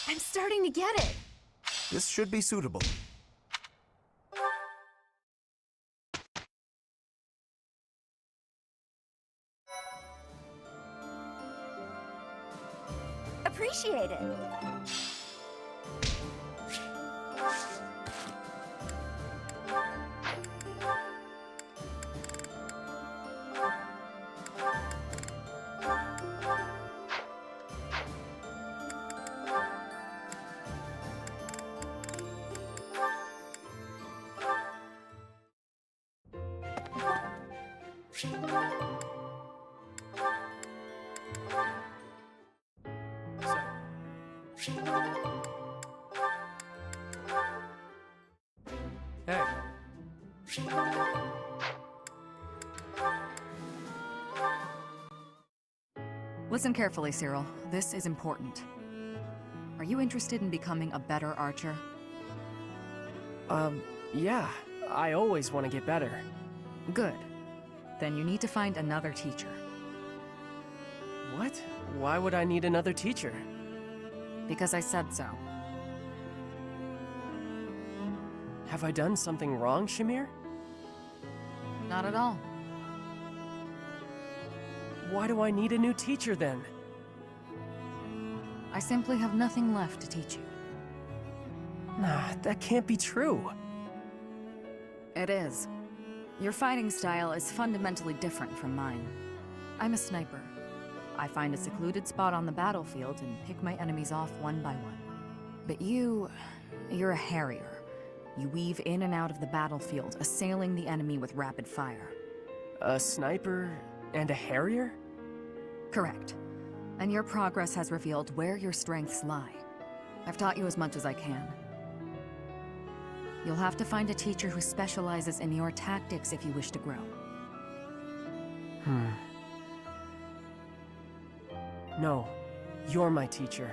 I'm starting to get it. This should be suitable. Appreciate it. Hey. Listen carefully, Cyril. This is important. Are you interested in becoming a better archer? Yeah. I always want to get better. Good. Then you need to find another teacher. What? Why would I need another teacher? Because I said so. Have I done something wrong, Shamir? Not at all. Why do I need a new teacher then? I simply have nothing left to teach you. Nah, that can't be true. It is. Your fighting style is fundamentally different from mine. I'm a sniper. I find a secluded spot on the battlefield and pick my enemies off one by one. But you're a harrier. You weave in and out of the battlefield, assailing the enemy with rapid fire. A sniper and a harrier? Correct. And your progress has revealed where your strengths lie. I've taught you as much as I can. You'll have to find a teacher who specializes in your tactics if you wish to grow. No, you're my teacher.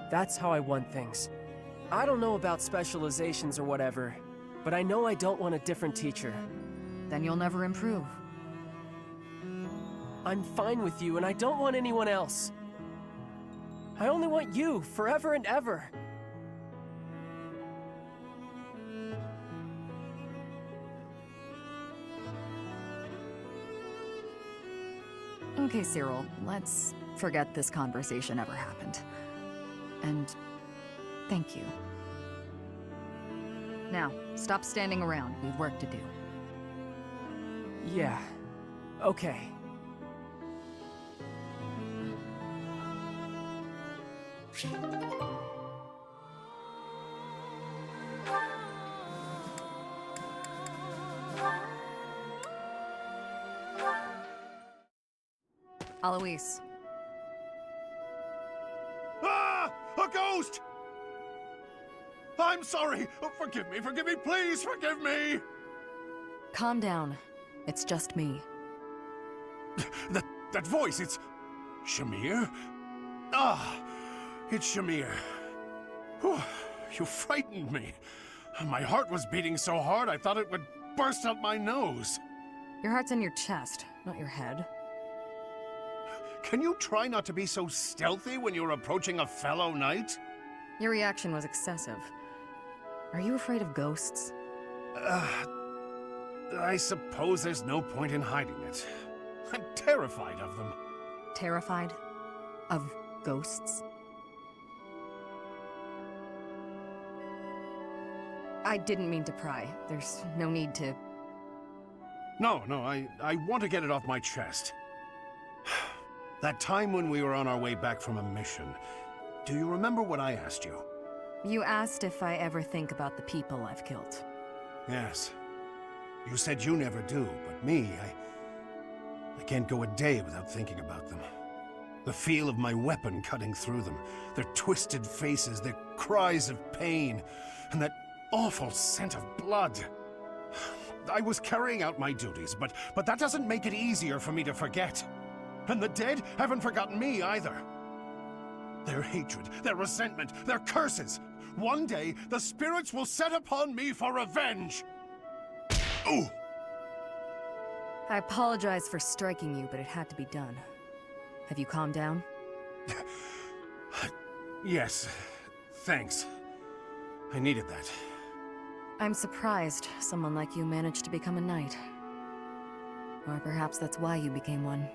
That's how I want things. I don't know about specializations or whatever, but I know I don't want a different teacher. Then you'll never improve. I'm fine with you, and I don't want anyone else. I only want you, forever and ever. Okay, Cyril, let's forget this conversation ever happened. And thank you. Now, stop standing around. We've work to do. Yeah. Okay. Alois. Ah! A ghost! I'm sorry! Oh, forgive me, please forgive me! Calm down. It's just me. That voice, it's... Shamir? Ah! It's Shamir. Whew, you frightened me. My heart was beating so hard I thought it would burst out my nose. Your heart's in your chest, not your head. Can you try not to be so stealthy when you're approaching a fellow knight? Your reaction was excessive. Are you afraid of ghosts? I suppose there's no point in hiding it. I'm terrified of them. Terrified? Of ghosts? I didn't mean to pry. There's no need to... No, I want to get it off my chest. That time when we were on our way back from a mission, do you remember what I asked you? You asked if I ever think about the people I've killed. Yes. You said you never do, but me, I can't go a day without thinking about them. The feel of my weapon cutting through them, their twisted faces, their cries of pain, and that awful scent of blood. I was carrying out my duties, but that doesn't make it easier for me to forget. And the dead haven't forgotten me either. Their hatred, their resentment, their curses. One day, the spirits will set upon me for revenge. Ooh! I apologize for striking you, but it had to be done. Have you calmed down? Yes, thanks. I needed that. I'm surprised someone like you managed to become a knight. Or perhaps that's why you became one.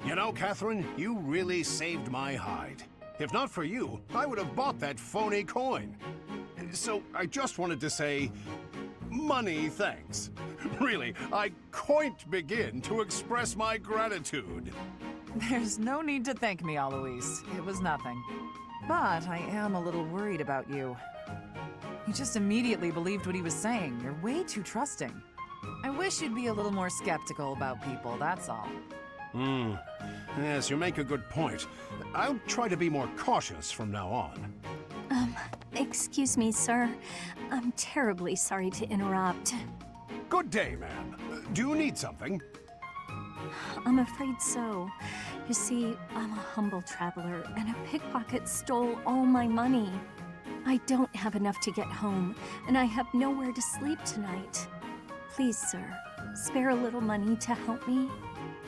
You know, Catherine, you really saved my hide. If not for you, I would have bought that phony coin. So I just wanted to say, money thanks. Really, I can't begin to express my gratitude. There's no need to thank me, Alois. It was nothing. But I am a little worried about you. You just immediately believed what he was saying. You're way too trusting. I wish you'd be a little more skeptical about people, that's all. Yes, you make a good point. I'll try to be more cautious from now on. Excuse me, sir. I'm terribly sorry to interrupt. Good day, ma'am. Do you need something? I'm afraid so. You see, I'm a humble traveler, and a pickpocket stole all my money. I don't have enough to get home, and I have nowhere to sleep tonight. Please, sir, spare a little money to help me.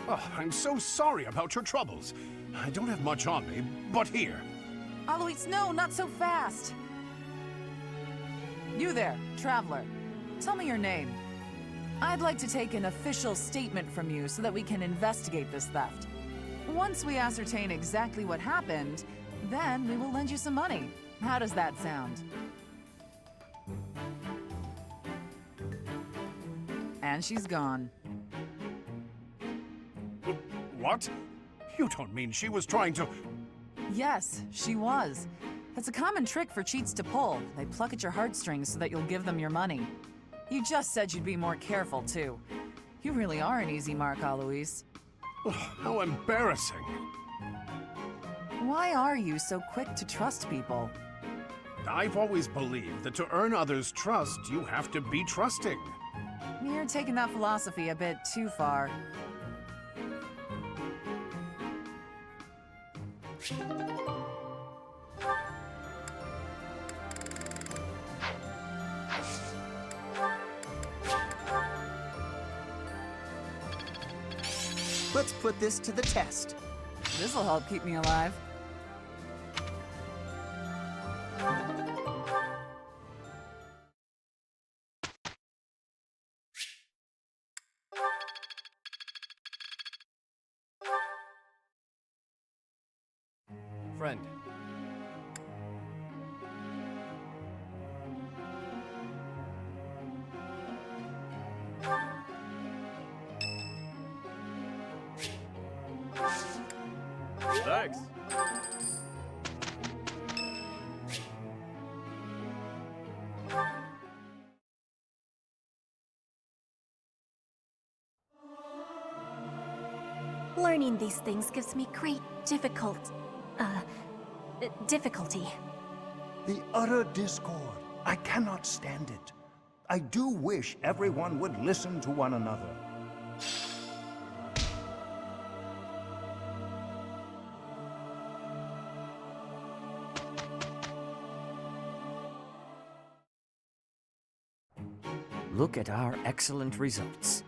Oh, I'm so sorry about your troubles. I don't have much on me, but here. Alois, no, not so fast! You there, traveler. Tell me your name. I'd like to take an official statement from you so that we can investigate this theft. Once we ascertain exactly what happened, then we will lend you some money. How does that sound? And she's gone. What? You don't mean she was trying to... Yes, she was. It's a common trick for cheats to pull. They pluck at your heartstrings so that you'll give them your money. You just said you'd be more careful, too. You really are an easy mark, Alois. How embarrassing. Why are you so quick to trust people? I've always believed that to earn others' trust, you have to be trusting. You're taking that philosophy a bit too far. Let's put this to the test. This'll help keep me alive. Friend. Thanks. Learning these things gives me great difficulty. The utter discord. I cannot stand it. I do wish everyone would listen to one another. Look at our excellent results.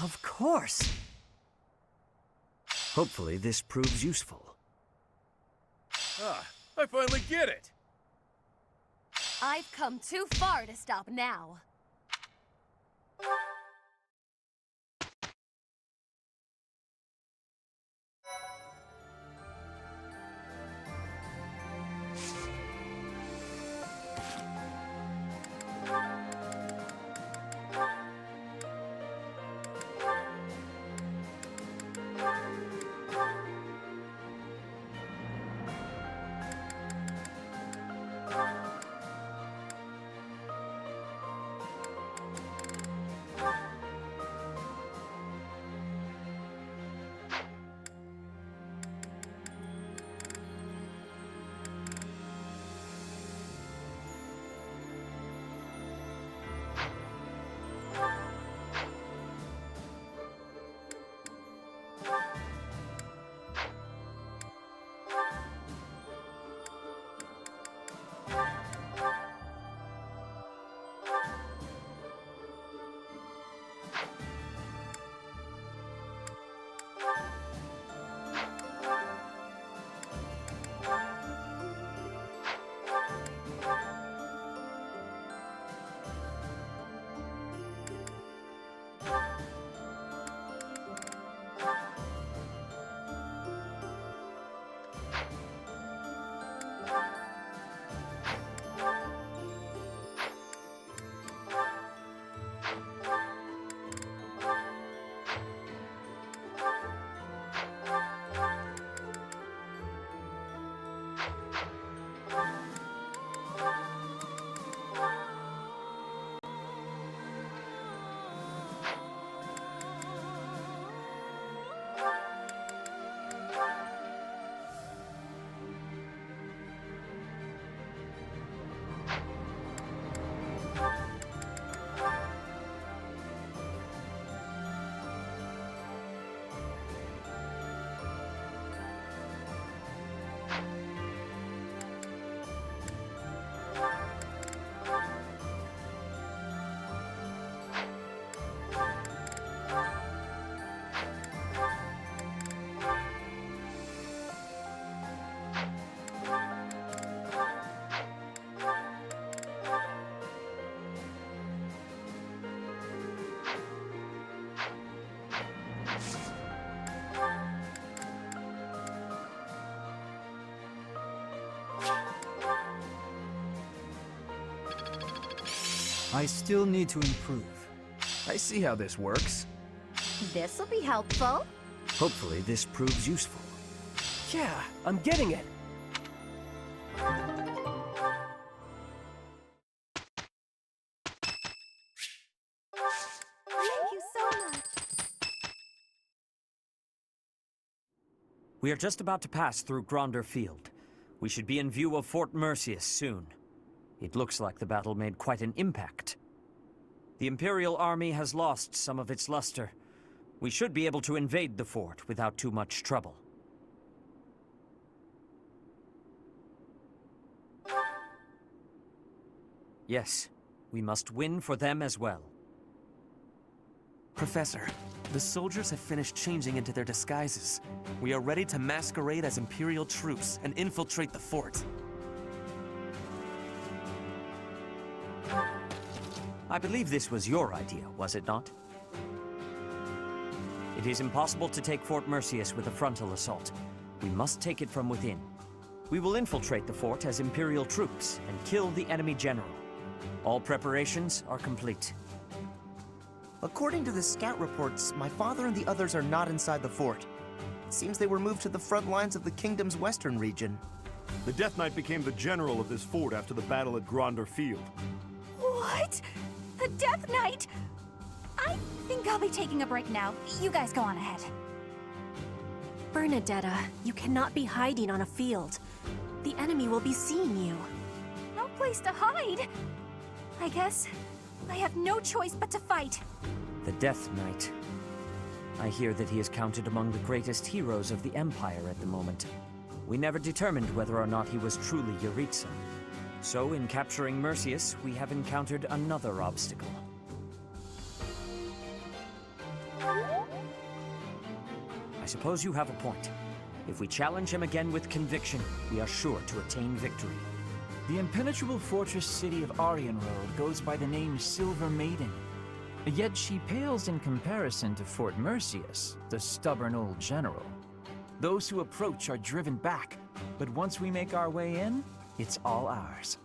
Of course! Hopefully this proves useful. Ah, I finally get it! I've come too far to stop now. I still need to improve. I see how this works. This'll be helpful. Hopefully this proves useful. Yeah, I'm getting it. Thank you so much. We are just about to pass through Gronder Field. We should be in view of Fort Mercius soon. It looks like the battle made quite an impact. The Imperial army has lost some of its luster. We should be able to invade the fort without too much trouble. Yes, we must win for them as well. Professor, the soldiers have finished changing into their disguises. We are ready to masquerade as Imperial troops and infiltrate the fort. I believe this was your idea, was it not? It is impossible to take Fort Mercius with a frontal assault. We must take it from within. We will infiltrate the fort as Imperial troops and kill the enemy general. All preparations are complete. According to the scout reports, my father and the others are not inside the fort. It seems they were moved to the front lines of the kingdom's western region. The Death Knight became the general of this fort after the battle at Gronder Field. What? The Death Knight? I think I'll be taking a break now. You guys go on ahead. Bernadetta, you cannot be hiding on a field. The enemy will be seeing you. No place to hide. I guess I have no choice but to fight. The Death Knight. I hear that he is counted among the greatest heroes of the Empire at the moment. We never determined whether or not he was truly Yuritsa. So, in capturing Mercius, we have encountered another obstacle. I suppose you have a point. If we challenge him again with conviction, we are sure to attain victory. The impenetrable fortress city of Arianrode goes by the name Silver Maiden. Yet she pales in comparison to Fort Mercius, the stubborn old general. Those who approach are driven back, but once we make our way in, it's all ours.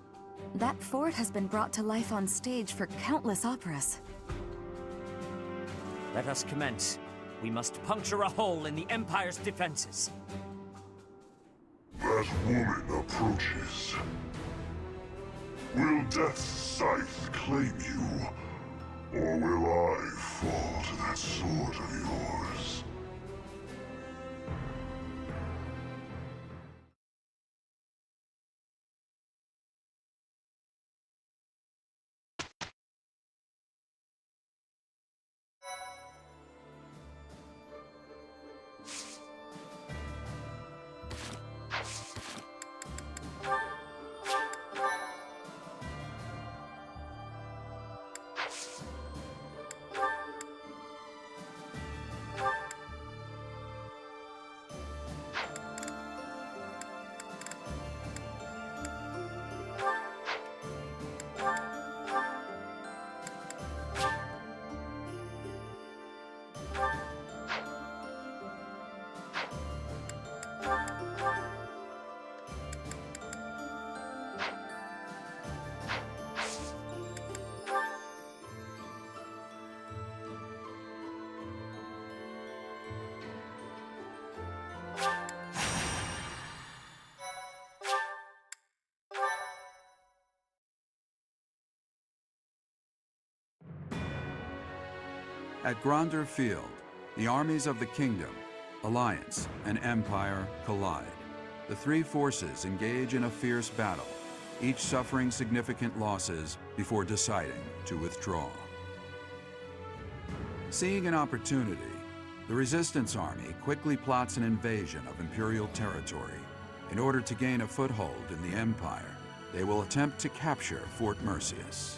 That fort has been brought to life on stage for countless operas. Let us commence. We must puncture a hole in the Empire's defenses. That woman approaches. Will Death's scythe claim you? Or will I fall to that sword of yours? At Gronder Field, the armies of the Kingdom, Alliance, and Empire collide. The three forces engage in a fierce battle, each suffering significant losses before deciding to withdraw. Seeing an opportunity, the Resistance Army quickly plots an invasion of Imperial territory. In order to gain a foothold in the Empire, they will attempt to capture Fort Mercius.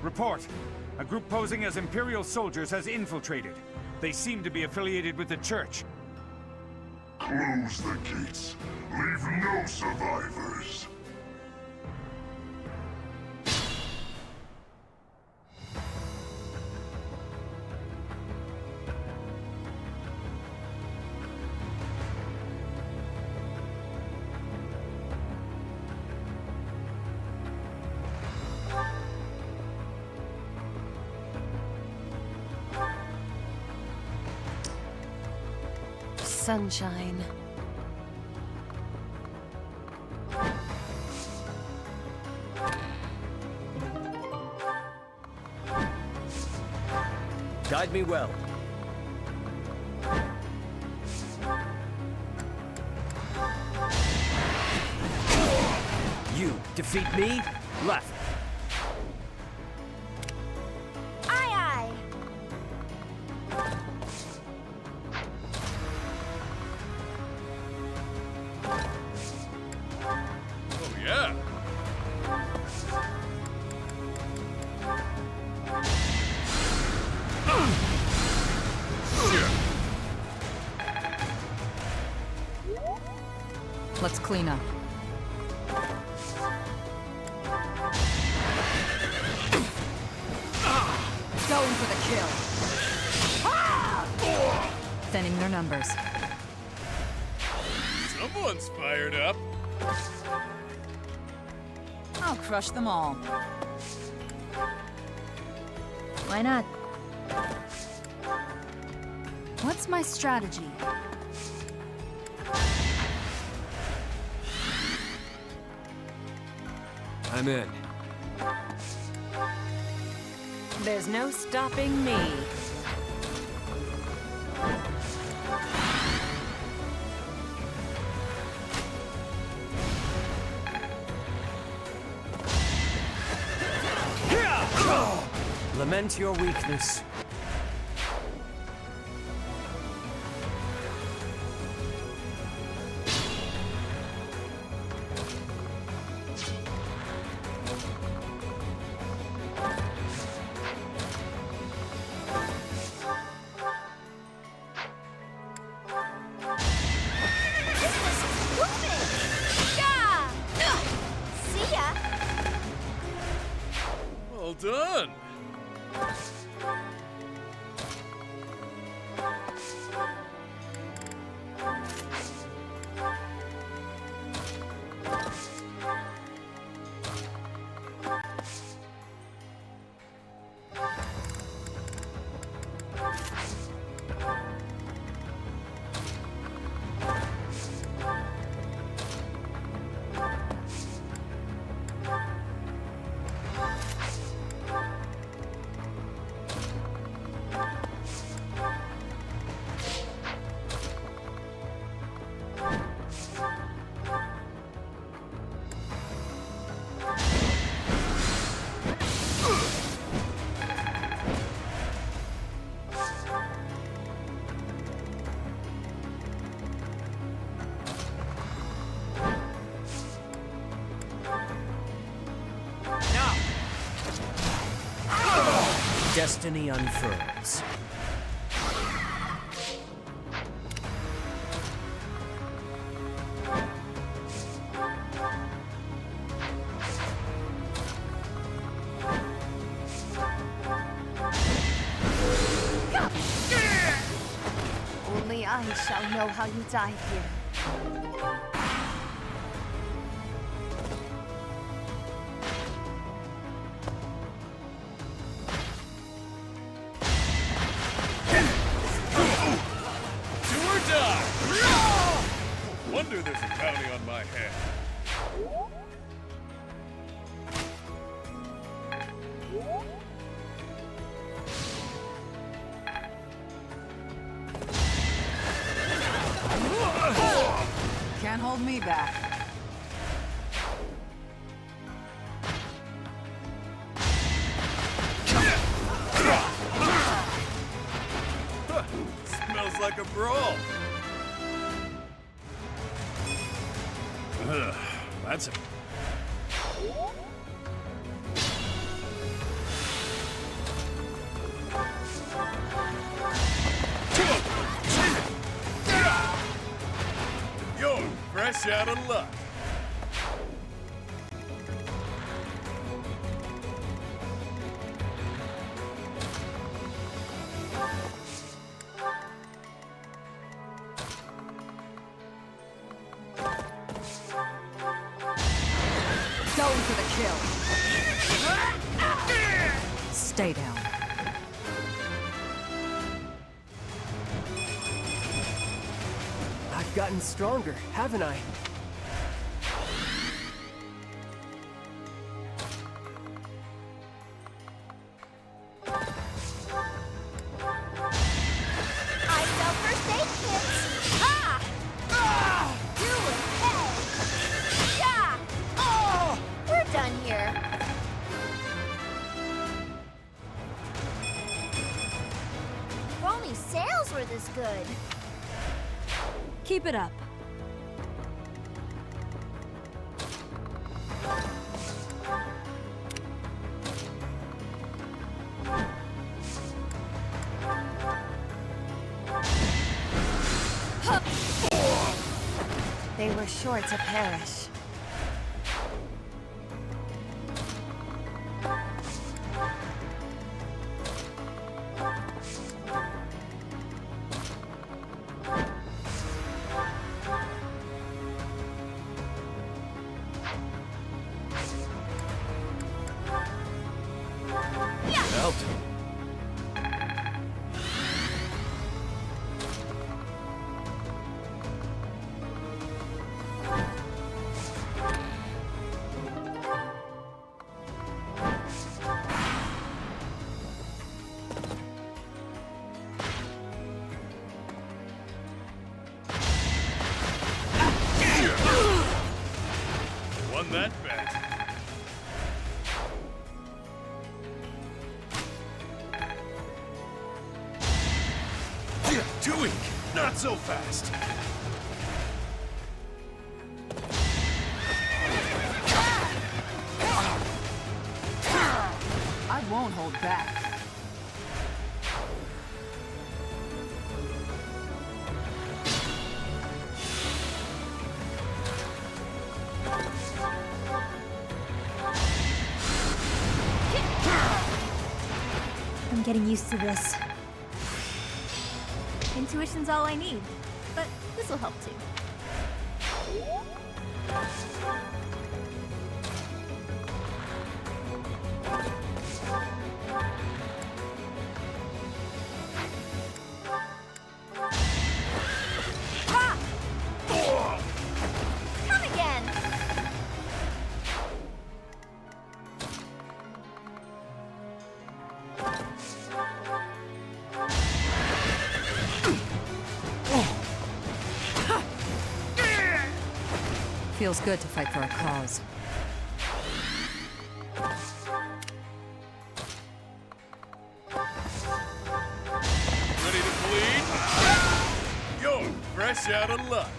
Report. A group posing as Imperial soldiers has infiltrated. They seem to be affiliated with the Church. Close the gates. Leave no survivors. Sunshine. Guide me well. You defeat me? Left. Aye, aye. Oh, yeah. Let's clean up. Going for the kill. Thinning their numbers. Someone's fired up. I'll crush them all. Why not? What's my strategy? I'm in. There's no stopping me. Lament your weakness. See ya! Well done. Destiny unfurls. Only I shall know how you died here. Do or die! Wonder there's a bounty on my head. Can't hold me back. Smells like a brawl. That's a... fresh out of luck. Going for the kill. Stay down. I've gotten stronger, haven't I? I sell first aid kits. Ha! Ah! You okay? Yeah! Oh! We're done here. If only sales were this good. Keep it up. They were sure to perish. Helped. Won that bet. Too weak. Not so fast. I won't hold back. I'm getting used to this. Intuition's all I need, but this'll help too. Ha! Come again. Feels good to fight for a cause. Ready to bleed? You're fresh out of luck.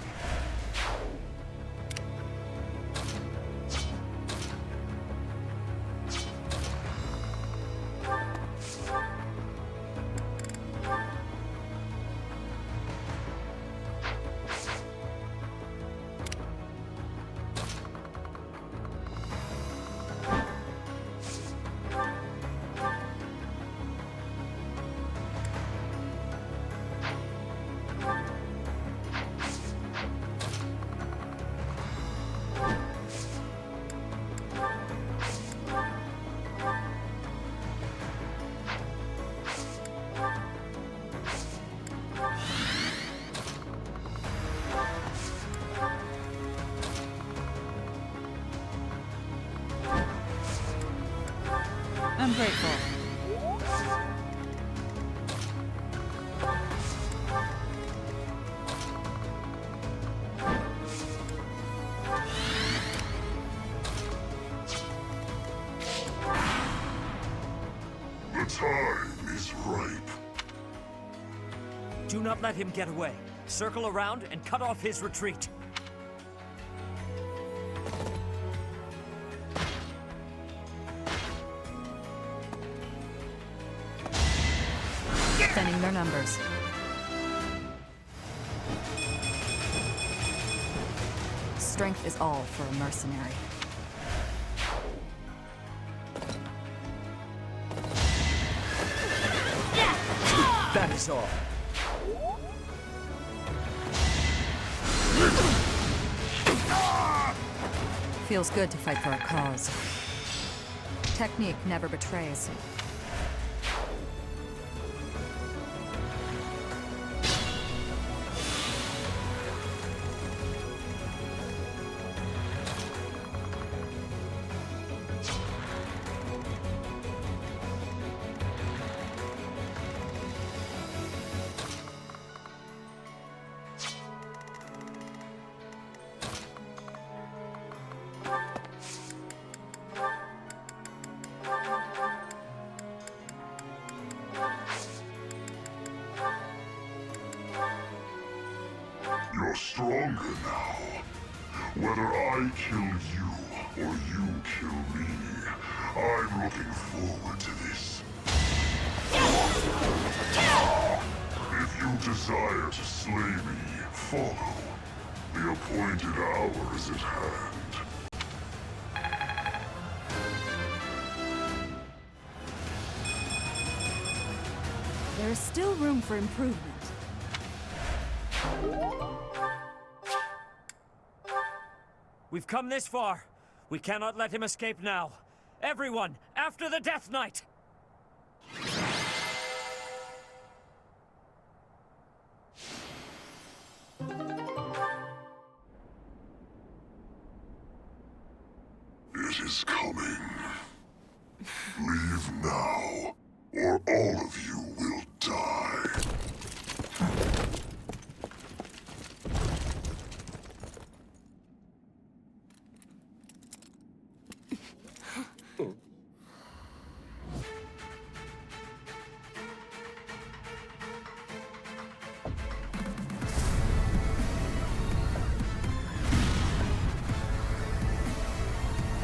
I'm grateful. The time is ripe. Do not let him get away. Circle around and cut off his retreat. Thinning their numbers. strength is all for a mercenary. That is all. Feels good to fight for a cause. Technique never betrays. You're stronger now. Whether I kill you or you kill me, I'm looking forward to this. If you desire to slay me, follow. The appointed hour is at hand. There is still room for improvement. We've come this far. We cannot let him escape now. Everyone, after the Death Knight! It is coming. Leave now, or all of you will die.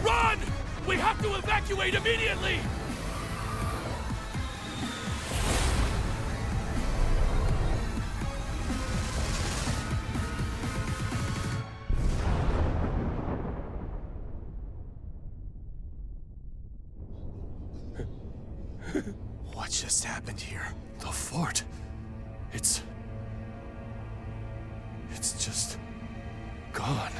Run! We have to evacuate immediately! What just happened here? The fort. It's just gone.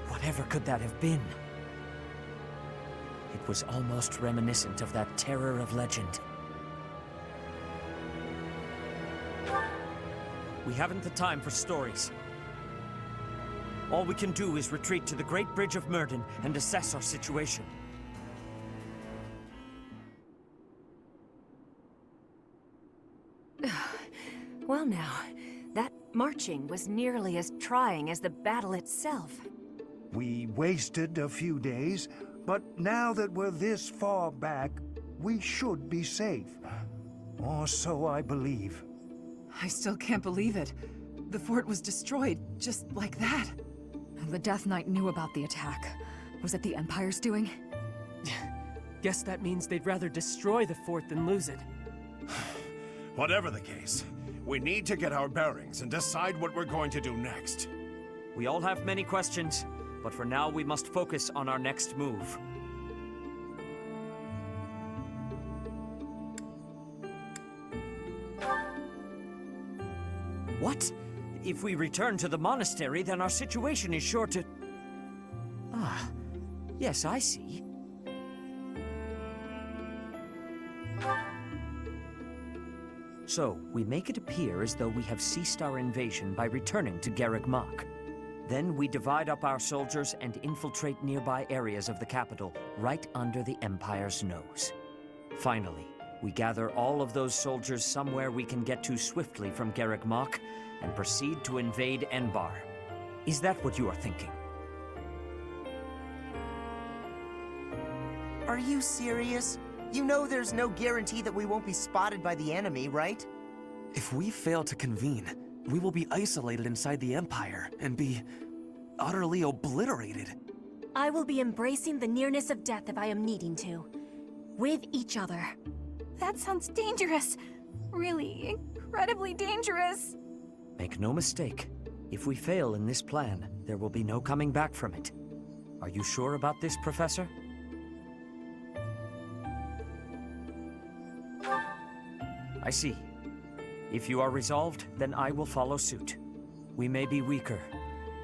Whatever could that have been? It was almost reminiscent of that terror of legend. We haven't the time for stories. All we can do is retreat to the Great Bridge of Myrden and assess our situation. Well now, that marching was nearly as trying as the battle itself. We wasted a few days, but now that we're this far back, we should be safe. Or so I believe. I still can't believe it. The fort was destroyed, just like that. The Death Knight knew about the attack. Was it the Empire's doing? Guess that means they'd rather destroy the fort than lose it. Whatever the case, we need to get our bearings and decide what we're going to do next. We all have many questions, but for now we must focus on our next move. What? If we return to the monastery, then our situation is sure to... Ah, yes, I see. So, we make it appear as though we have ceased our invasion by returning to Garreg Mach. Then we divide up our soldiers and infiltrate nearby areas of the capital, right under the Empire's nose. Finally, we gather all of those soldiers somewhere we can get to swiftly from Garreg Mach, and proceed to invade Enbar. Is that what you are thinking? Are you serious? You know there's no guarantee that we won't be spotted by the enemy, right? If we fail to convene, we will be isolated inside the Empire and be utterly obliterated. I will be embracing the nearness of death if I am needing to. With each other. That sounds dangerous. Really incredibly dangerous. Make no mistake. If we fail in this plan, there will be no coming back from it. Are you sure about this, Professor? I see. If you are resolved, then I will follow suit. We may be weaker,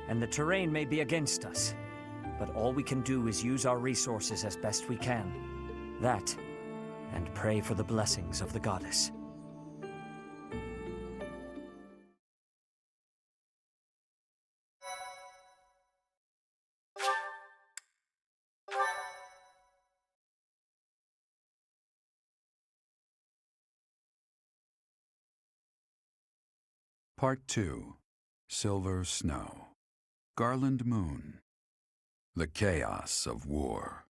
and the terrain may be against us, but all we can do is use our resources as best we can. That, and pray for the blessings of the goddess. Part 2. Silver Snow. Garland Moon. The Chaos of War.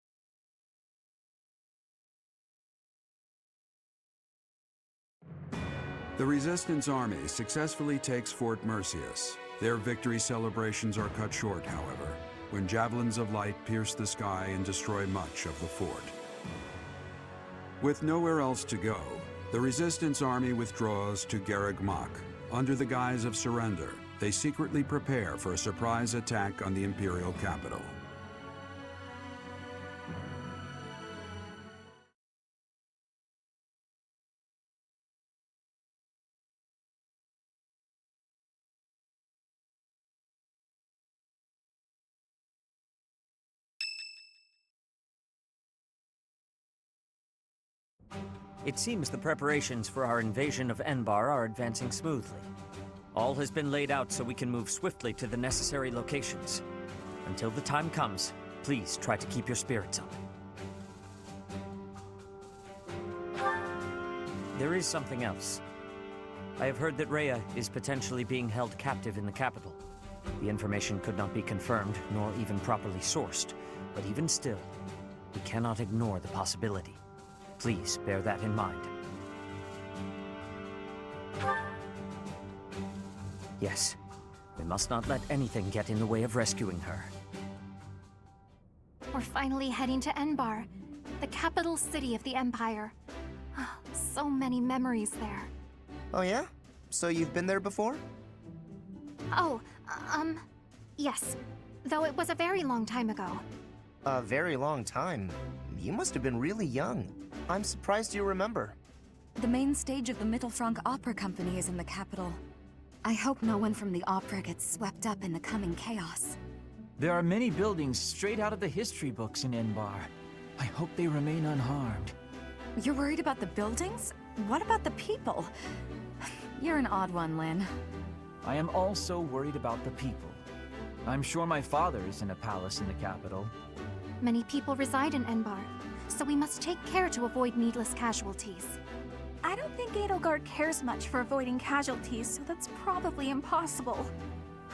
The Resistance Army successfully takes Fort Mercius. Their victory celebrations are cut short, however, when javelins of light pierce the sky and destroy much of the fort. With nowhere else to go, the Resistance Army withdraws to Garreg Mach. Under the guise of surrender, they secretly prepare for a surprise attack on the Imperial capital. It seems the preparations for our invasion of Enbar are advancing smoothly. All has been laid out so we can move swiftly to the necessary locations. Until the time comes, please try to keep your spirits up. There is something else. I have heard that Rhea is potentially being held captive in the capital. The information could not be confirmed, nor even properly sourced, but even still, we cannot ignore the possibility. Please bear that in mind. Yes, we must not let anything get in the way of rescuing her. We're finally heading to Enbar, the capital city of the Empire. So many memories there. Oh yeah? So you've been there before? Oh, yes. Though it was a very long time ago. A very long time. You must have been really young. I'm surprised you remember. The main stage of the Mittelfrank Opera Company is in the capital. I hope no one from the opera gets swept up in the coming chaos. There are many buildings straight out of the history books in Enbar. I hope they remain unharmed. You're worried about the buildings? What about the people? You're an odd one, Lin. I am also worried about the people. I'm sure my father is in a palace in the capital. Many people reside in Enbar, so we must take care to avoid needless casualties. I don't think Edelgard cares much for avoiding casualties, so that's probably impossible.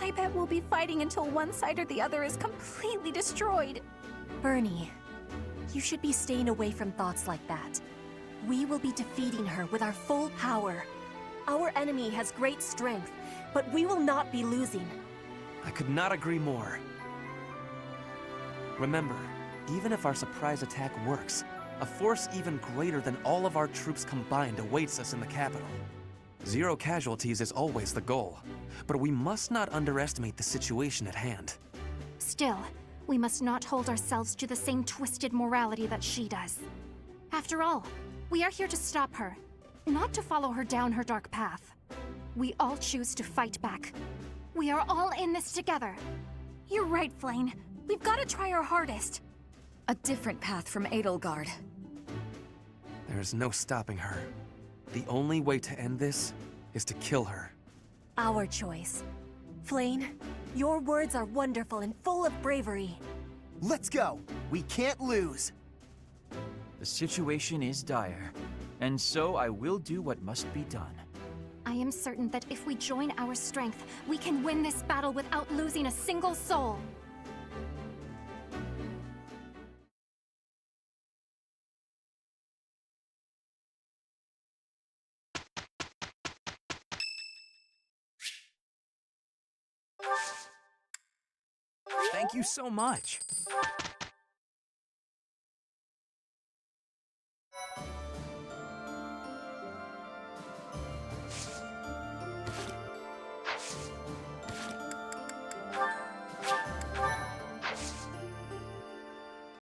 I bet we'll be fighting until one side or the other is completely destroyed. Bernie, you should be staying away from thoughts like that. We will be defeating her with our full power. Our enemy has great strength, but we will not be losing. I could not agree more. Remember, even if our surprise attack works, a force even greater than all of our troops combined awaits us in the capital. 0 casualties is always the goal, but we must not underestimate the situation at hand. Still, we must not hold ourselves to the same twisted morality that she does. After all, we are here to stop her, not to follow her down her dark path. We all choose to fight back. We are all in this together. You're right, Flane. We've got to try our hardest. A different path from Edelgard. There's no stopping her. The only way to end this is to kill her. Our choice. Flane, your words are wonderful and full of bravery. Let's go! We can't lose! The situation is dire, and so I will do what must be done. I am certain that if we join our strength, we can win this battle without losing a single soul. Thank you so much.